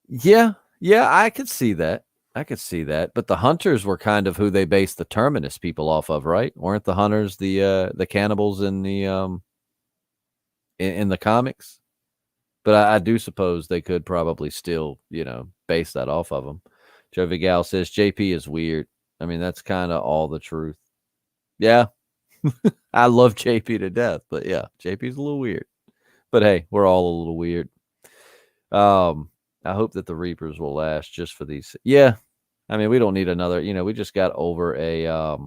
[SPEAKER 1] Yeah, I could see that. But the Hunters were kind of who they based the Terminus people off of, right? Weren't the Hunters the cannibals in the in the comics? But I do suppose they could probably still, base that off of them. Jovi Gal says JP is weird. I mean, that's kind of all the truth. Yeah. I love JP to death, but yeah, JP's a little weird. But hey, we're all a little weird. I hope that the Reapers will last just for these. Yeah. I mean, we don't need another, we just got over a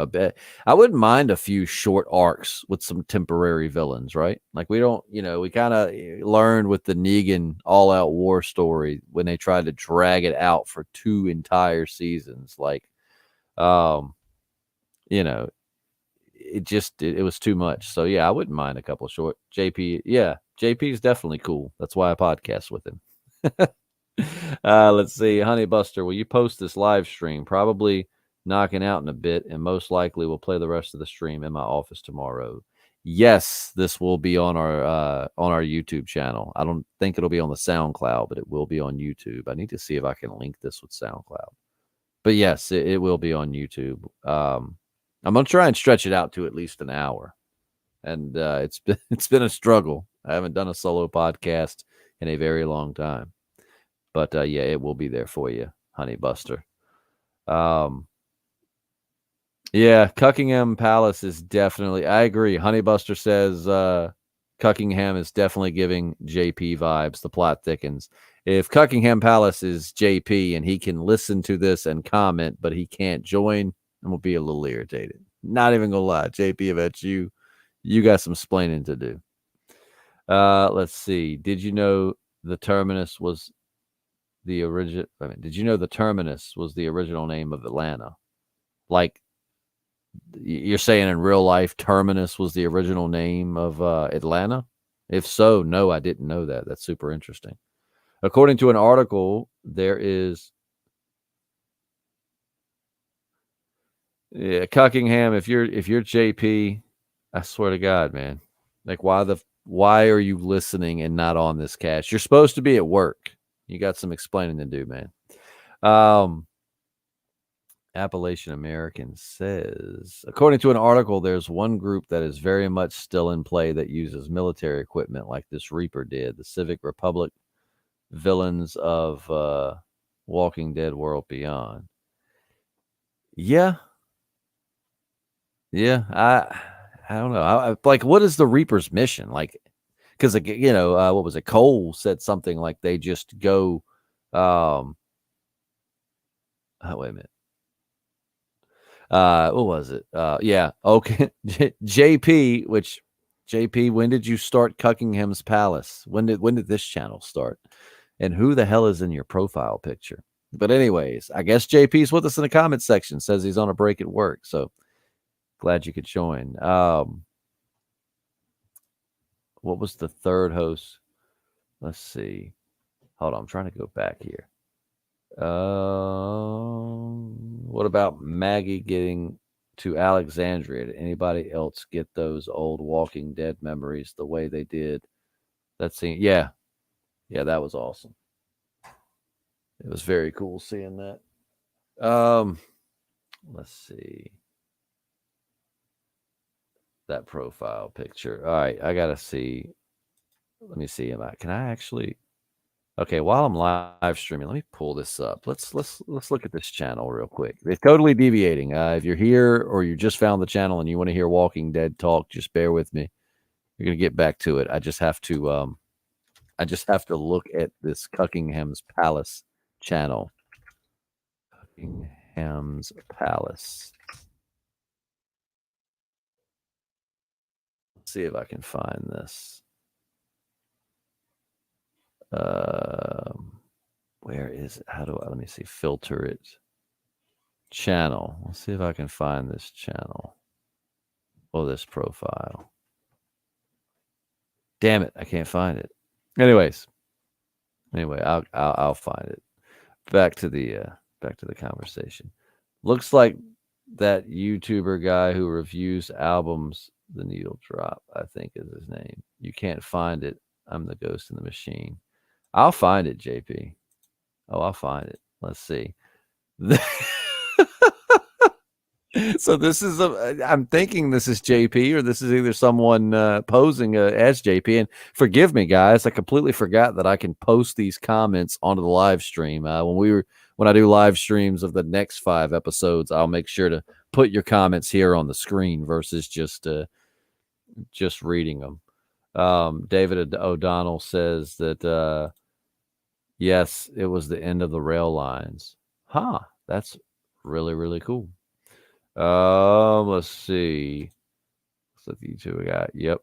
[SPEAKER 1] bit. I wouldn't mind a few short arcs with some temporary villains, right? Like we don't, we kind of learned with the Negan all out war story when they tried to drag it out for 2 entire seasons. Like, it was too much. So yeah, I wouldn't mind a couple short. JP, yeah, JP is definitely cool. That's why I podcast with him. Let's see, Honey Buster, will you post this live stream? Probably knocking out in a bit, and most likely we'll play the rest of the stream in my office tomorrow. Yes, this will be on our YouTube channel. I don't think it'll be on the SoundCloud, but it will be on YouTube. I need to see if I can link this with SoundCloud. But yes, it will be on YouTube. I'm gonna try and stretch it out to at least an hour, and it's been a struggle. I haven't done a solo podcast in a very long time, but yeah, it will be there for you, Honey Buster. Yeah, Cuckingham Palace is definitely. I agree. Honey Buster says Cuckingham is definitely giving JP vibes. The plot thickens. If Cuckingham Palace is JP and he can listen to this and comment, but he can't join, I'm gonna be a little irritated. Not even gonna lie, JP, if that's you got some splaining to do. Let's see. Did you know the Terminus was the original? Did you know the Terminus was the original name of Atlanta? Like, you're saying in real life, Terminus was the original name of Atlanta? If so, no, I didn't know that. That's super interesting. According to an article, there is. Yeah, Cuckingham. If you're JP, I swear to God, man. Like, why are you listening and not on this cast? You're supposed to be at work. You got some explaining to do, man. Appalachian American says, according to an article, there's one group that is very much still in play that uses military equipment like this Reaper did. The Civic Republic villains of Walking Dead World Beyond. Yeah. I don't know. Like, what is the Reaper's mission? Like, because what was it? Cole said something like they just go. Oh, wait a minute. What was it? Yeah. Okay. JP, which JP, when did you start Cuckingham's Palace? When did this channel start? And who the hell is in your profile picture? But anyways, I guess JP's with us in the comment section. Says he's on a break at work. So glad you could join. What was the third host? Let's see. Hold on, I'm trying to go back here. What about Maggie getting to Alexandria? Did anybody else get those old Walking Dead memories the way they did? That scene, yeah, that was awesome. It was very cool seeing that. Let's see that profile picture. All right, I gotta see. Let me see. Can I actually? Okay, while I'm live streaming, let me pull this up. Let's look at this channel real quick. It's totally deviating. If you're here or you just found the channel and you want to hear Walking Dead talk, just bear with me. You're gonna get back to it. I just have to look at this Cuckingham's Palace channel. Cuckingham's Palace. see if I can find this. Where is it? Let me see, filter it. Channel. Let's see if I can find this channel. Or this profile. Damn it, I can't find it. Anyway, I'll find it. Back to the conversation. Looks like that YouTuber guy who reviews albums, The Needle Drop, I think is his name. You can't find it. I'm the ghost in the machine. I'll find it, JP. Oh, I'll find it. Let's see. So this is I'm thinking this is JP, or this is either someone posing as JP. And forgive me, guys, I completely forgot that I can post these comments onto the live stream. When I do live streams of the next 5 episodes, I'll make sure to put your comments here on the screen versus just reading them. David O'Donnell says that yes, it was the end of the rail lines. Huh? That's really, really cool. Let's see. Let's look at YouTube we got. Yep.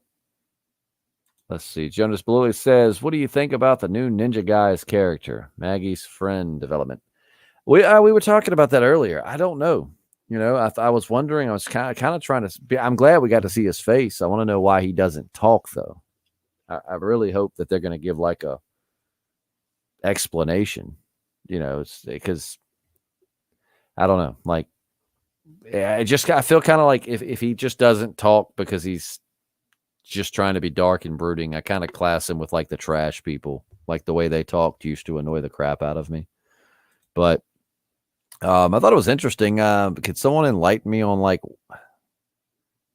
[SPEAKER 1] Let's see. Jonas Beloy says, "What do you think about the new Ninja Guy's character, Maggie's friend development?" We were talking about that earlier. I don't know. You know, I was wondering. I was kind of trying to. I'm glad we got to see his face. I want to know why he doesn't talk, though. I really hope that they're going to give like a explanation. You know, it's because I don't know. Like, I feel kind of like if he just doesn't talk because he's just trying to be dark and brooding, I kind of class him with like the trash people. Like the way they talked used to annoy the crap out of me. But I thought it was interesting. Could someone enlighten me on like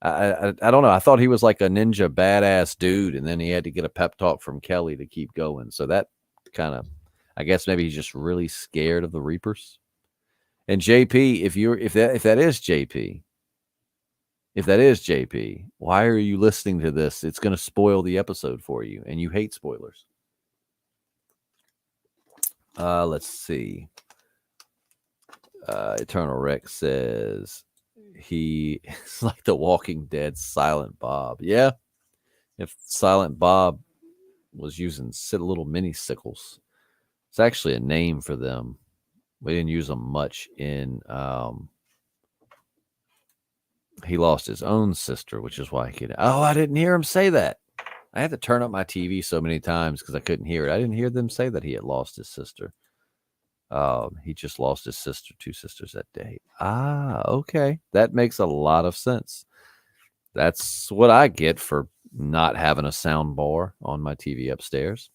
[SPEAKER 1] I don't know. I thought he was like a ninja badass dude, and then he had to get a pep talk from Kelly to keep going. So that kind of, I guess maybe he's just really scared of the Reapers. And JP, if that is JP, why are you listening to this? It's going to spoil the episode for you, and you hate spoilers. Let's see. Eternal Rex says he's like the Walking Dead Silent Bob. Yeah, if Silent Bob was using little mini sickles, it's actually a name for them. We didn't use them much in. He lost his own sister, which is why he could. Oh, I didn't hear him say that. I had to turn up my TV so many times because I couldn't hear it. I didn't hear them say that he had lost his sister. He just lost his sister, 2 sisters that day. Ah, okay. That makes a lot of sense. That's what I get for not having a sound bar on my TV upstairs.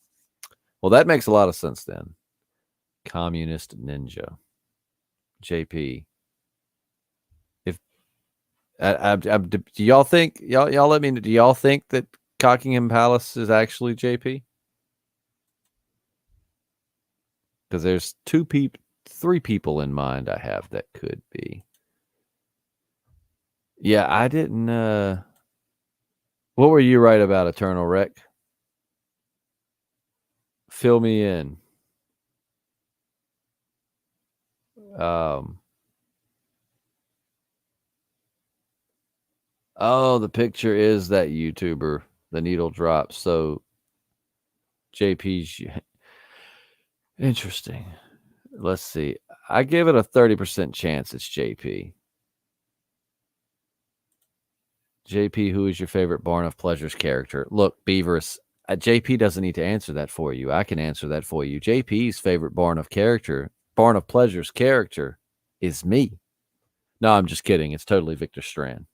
[SPEAKER 1] Well, that makes a lot of sense then. Communist Ninja. JP. If do y'all think y'all let me know, do y'all think that Cockingham Palace is actually JP? Because there's 3 people in mind I have that could be. Yeah, I didn't. What were you right about, Eternal Rec? Fill me in. Oh, the picture is that YouTuber, the needle drop. So JP's interesting. Let's see. I give it a 30% chance it's JP. JP, who is your favorite Barn of Pleasures character? Look, Beaverus, JP doesn't need to answer that for you. I can answer that for you. JP's favorite Barn of Pleasures character is me. No, I'm just kidding. It's totally Victor Strand.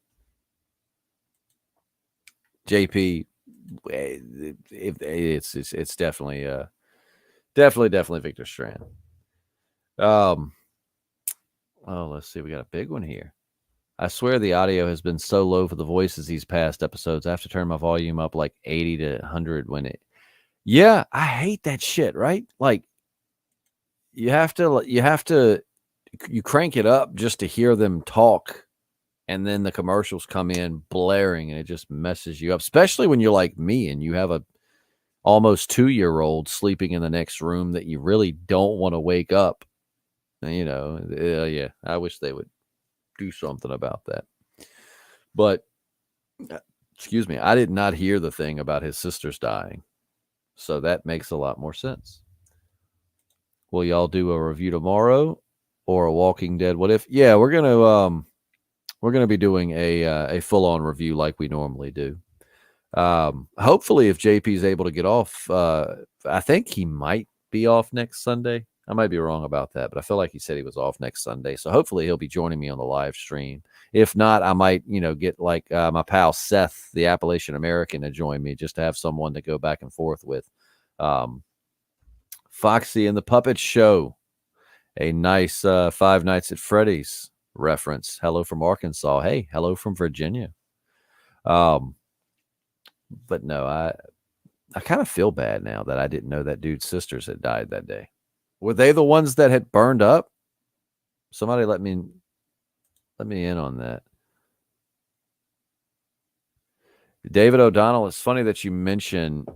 [SPEAKER 1] JP, it's definitely Victor Strand. Oh, let's see. We got a big one here. I swear the audio has been so low for the voices these past episodes. I have to turn my volume up like 80 to 100 when it. Yeah, I hate that shit, right? Like you crank it up just to hear them talk, and then the commercials come in blaring and it just messes you up, especially when you're like me and you have a almost 2-year-old sleeping in the next room that you really don't want to wake up. You know, yeah, I wish they would do something about that. But Excuse me. I did not hear the thing about his sisters dying. So that makes a lot more sense. Will y'all do a review tomorrow or a Walking Dead? What if? Yeah, we're gonna be doing a full on review like we normally do. Hopefully, if JP is able to get off, I think he might be off next Sunday. I might be wrong about that, but I feel like he said he was off next Sunday. So hopefully he'll be joining me on the live stream. If not, I might, get like my pal Seth, the Appalachian American, to join me just to have someone to go back and forth with. Foxy and the Puppet Show, a nice Five Nights at Freddy's reference. Hello from Arkansas. Hey, hello from Virginia. But no, I kind of feel bad now that I didn't know that dude's sisters had died that day. Were they the ones that had burned up? Somebody let me in on that. David O'Donnell, it's funny that you mention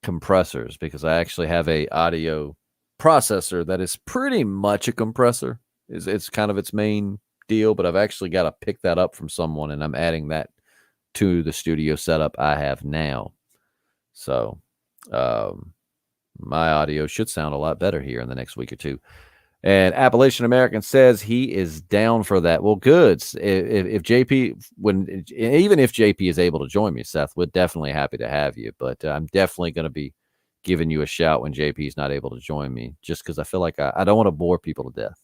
[SPEAKER 1] compressors because I actually have a audio processor that is pretty much a compressor. It's kind of its main deal, but I've actually got to pick that up from someone, and I'm adding that to the studio setup I have now. So my audio should sound a lot better here in the next week or two. And Appalachian American says he is down for that. Well, good. If JP, even if JP is able to join me, Seth, we're definitely happy to have you. But I'm definitely going to be giving you a shout when JP is not able to join me, just because I feel like I don't want to bore people to death.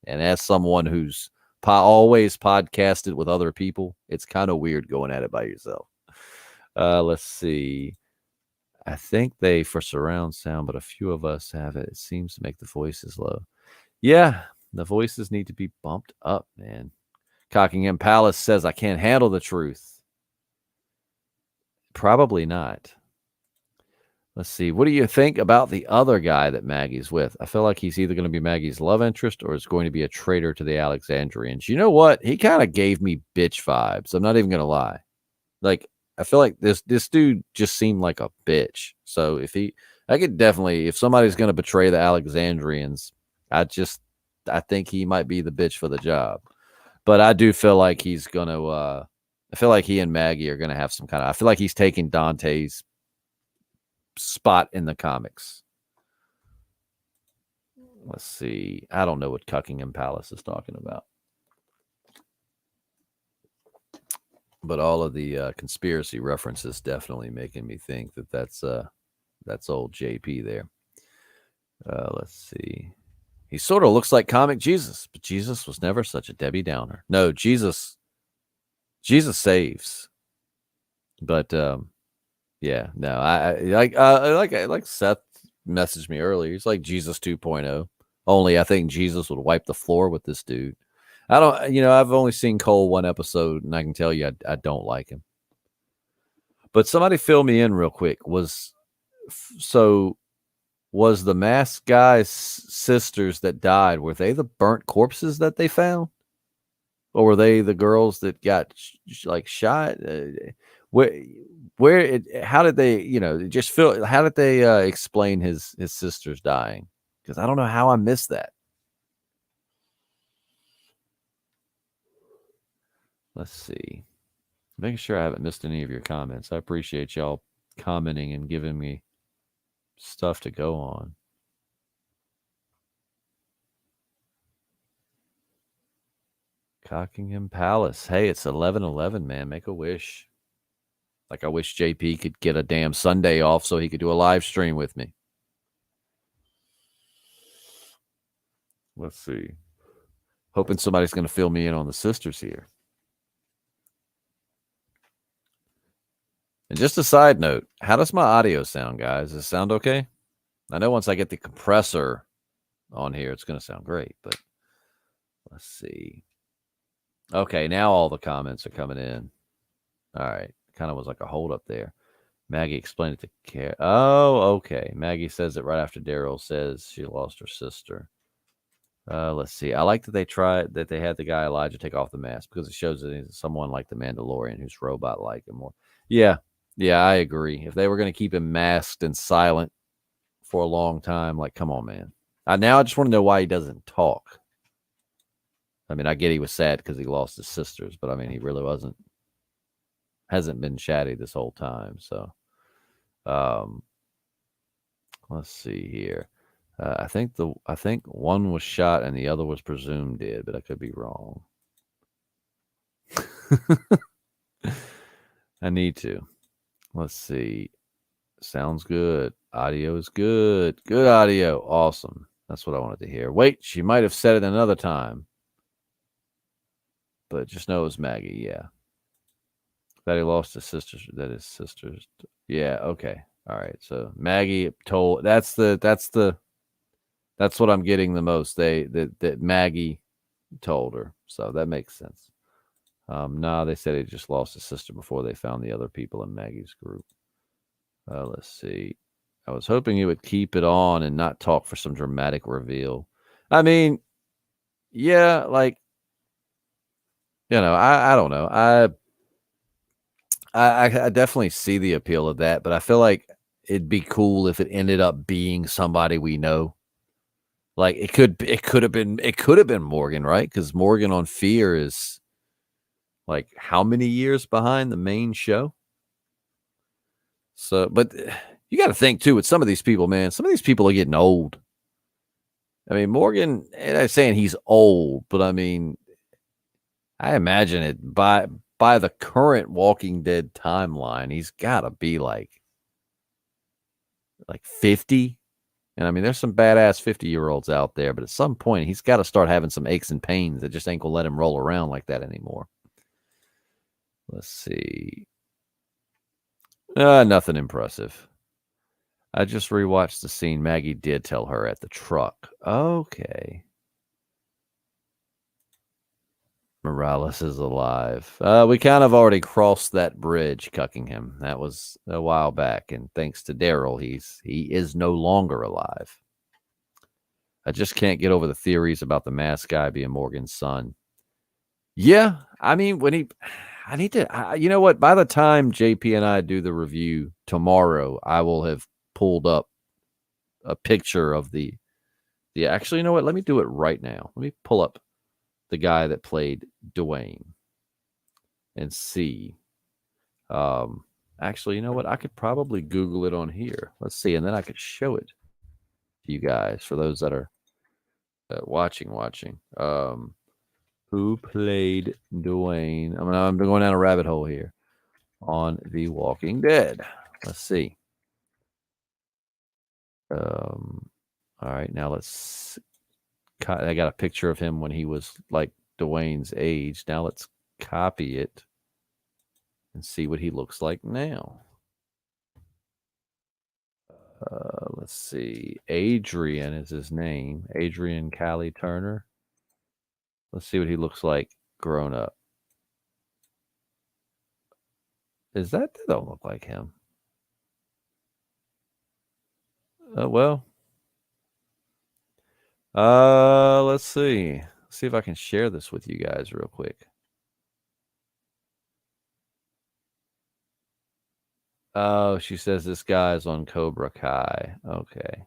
[SPEAKER 1] And as someone who's always podcasted with other people, it's kind of weird going at it by yourself. Let's see. I think they for surround sound, but a few of us have it. It seems to make the voices low. Yeah, the voices need to be bumped up, man. Cockingham Palace says, I can't handle the truth. Probably not. Let's see. What do you think about the other guy that Maggie's with? I feel like he's either going to be Maggie's love interest or is going to be a traitor to the Alexandrians. You know what? He kind of gave me bitch vibes. I'm not even going to lie. Like, I feel like this dude just seemed like a bitch. So I could definitely, if somebody's going to betray the Alexandrians, I think he might be the bitch for the job. But I do feel like he's going to, I feel like he and Maggie are going to have some kind of, I feel like he's taking Dante's spot in the comics. Let's see. I don't know what Cuckingham Palace is talking about. But all of the conspiracy references definitely making me think that that's old JP there. Let's see. He sort of looks like comic Jesus, but Jesus was never such a Debbie Downer. No, Jesus saves. But yeah, no, I like Seth messaged me earlier. He's like Jesus 2.0. Only I think Jesus would wipe the floor with this dude. I don't, I've only seen Cole one episode, and I can tell you I don't like him. But somebody fill me in real quick. Was the masked guy's sisters that died, were they the burnt corpses that they found? Or were they the girls that got shot? How did they, how did they explain his sisters dying? Because I don't know how I missed that. Let's see. Making sure I haven't missed any of your comments. I appreciate y'all commenting and giving me stuff to go on. Cockingham Palace. Hey, it's 11/11, man. Make a wish. Like, I wish JP could get a damn Sunday off so he could do a live stream with me. Let's see. Hoping somebody's going to fill me in on the sisters here. And just a side note, how does my audio sound, guys? Does it sound okay? I know once I get the compressor on here, it's going to sound great, but let's see. Okay, now all the comments are coming in. All right. Kind of was like a hold up there. Maggie explained it to Care. Oh, okay. Maggie says it right after Daryl says she lost her sister. Let's see. I like that they had the guy Elijah take off the mask because it shows that he's someone like the Mandalorian who's robot-like and more. Yeah, I agree. If they were going to keep him masked and silent for a long time, like, come on, man. Now I just want to know why he doesn't talk. I mean, I get he was sad because he lost his sisters, but I mean, he really wasn't. hasn't been chatty this whole time. So, um, let's see here. I think one was shot and the other was presumed dead, but I could be wrong. I need to. Let's see. Sounds good. Audio is good. Good audio. Awesome. That's what I wanted to hear. Wait, she might have said it another time. But just know it was Maggie, yeah. That he lost his sister. That his sisters. Yeah, okay. All right. So Maggie told that's what I'm getting the most. That Maggie told her. So that makes sense. No, they said he just lost his sister before they found the other people in Maggie's group. Let's see. I was hoping he would keep it on and not talk for some dramatic reveal. I mean, yeah, like, I don't know. I definitely see the appeal of that, but I feel like it'd be cool if it ended up being somebody we know. Like it could have been Morgan, right? Because Morgan on Fear is like how many years behind the main show? So, but you got to think too with some of these people, man. Some of these people are getting old. I mean, Morgan, and I'm saying he's old, but I mean, I imagine it by the current Walking Dead timeline, he's got to be like 50. And I mean, there's some badass 50-year-olds out there, but at some point, he's got to start having some aches and pains that just ain't gonna let him roll around like that anymore. Let's see. Nothing impressive. I just rewatched the scene Maggie did tell her at the truck. Okay. Morales is alive. We kind of already crossed that bridge, Cuckingham. That was a while back, and thanks to Daryl, he is no longer alive. I just can't get over the theories about the masked guy being Morgan's son. Yeah, I mean, I need to. You know what? By the time JP and I do the review tomorrow, I will have pulled up a picture of the. Actually, you know what? Let me do it right now. Let me pull up the guy that played Dwayne and see. Actually, you know what? I could probably Google it on here. Let's see, and then I could show it to you guys for those that are watching. Who played Dwayne? I'm going down a rabbit hole here on The Walking Dead. Let's see. All right, now let's. I got a picture of him when he was like Dwayne's age. Now let's copy it and see what he looks like now. Let's see. Adrian is his name. Adrian Callie Turner. Let's see what he looks like grown up. That don't look like him? Well. Let's see. Let's see if I can share this with you guys real quick. Oh, she says this guy's on Cobra Kai. Okay.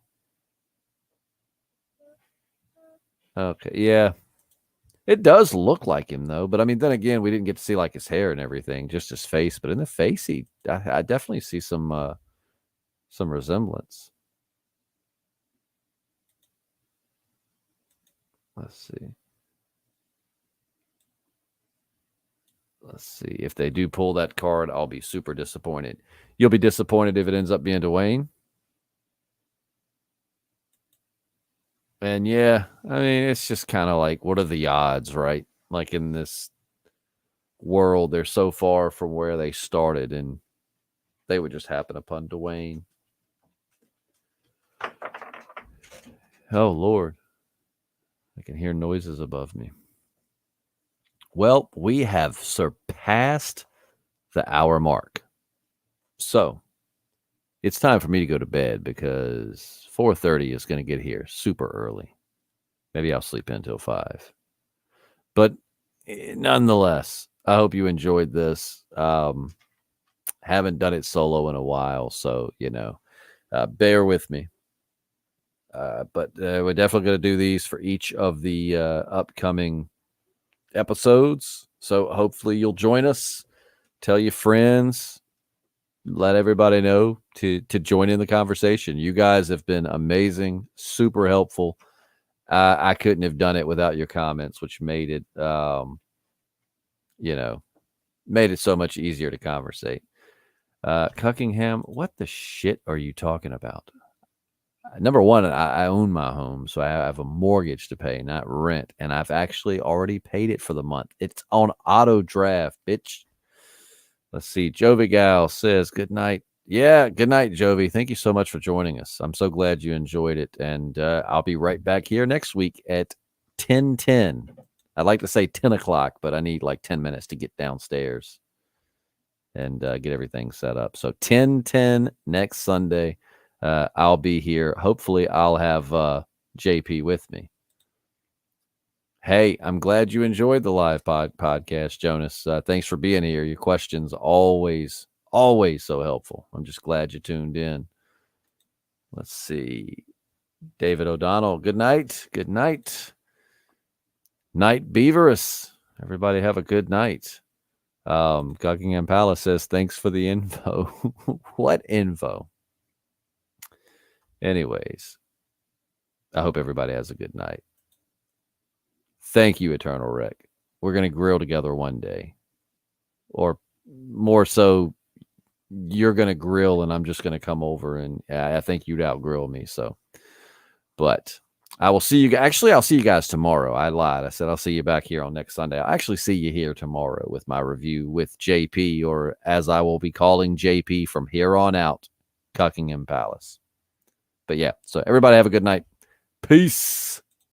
[SPEAKER 1] Okay. Yeah. It does look like him though, but I mean, then again, we didn't get to see like his hair and everything, just his face. But in the face, I definitely see some resemblance. Let's see. Let's see if they do pull that card. I'll be super disappointed. You'll be disappointed if it ends up being Dwayne. And yeah, I mean, it's just kind of like, what are the odds, right? Like in this world, they're so far from where they started, and they would just happen upon Dwayne. Oh, Lord. I can hear noises above me. Well, we have surpassed the hour mark. So it's time for me to go to bed because 4:30 is going to get here super early. Maybe I'll sleep until 5. But nonetheless, I hope you enjoyed this. Haven't done it solo in a while, so, bear with me. But we're definitely going to do these for each of the upcoming episodes. So hopefully you'll join us. Tell your friends. Let everybody know to join in the conversation. You guys have been amazing, super helpful. I couldn't have done it without your comments, which made it, made it so much easier to conversate. Cuckingham, what the shit are you talking about? Number one, I own my home, so I have a mortgage to pay, not rent, and I've actually already paid it for the month. It's on auto draft, bitch. Let's see. Jovi Gal says, good night. Yeah, good night, Jovi. Thank you so much for joining us. I'm so glad you enjoyed it, and I'll be right back here next week at 10:10. I'd like to say 10 o'clock, but I need like 10 minutes to get downstairs and get everything set up. So 10:10 next Sunday. I'll be here. Hopefully, I'll have JP with me. Hey, I'm glad you enjoyed the live podcast, Jonas. Thanks for being here. Your questions always so helpful. I'm just glad you tuned in. Let's see. David O'Donnell, good night. Good night. Night Beaverus. Everybody have a good night. Buckingham Palace says, thanks for the info. What info? Anyways, I hope everybody has a good night. Thank you, Eternal Rick. We're going to grill together one day. Or more so, you're going to grill and I'm just going to come over, and I think you'd outgrill me. So, but I will see you. Actually, I'll see you guys tomorrow. I lied. I said I'll see you back here on next Sunday. I'll actually see you here tomorrow with my review with JP, or as I will be calling JP from here on out, Cuckingham Palace. But yeah, so everybody have a good night. Peace.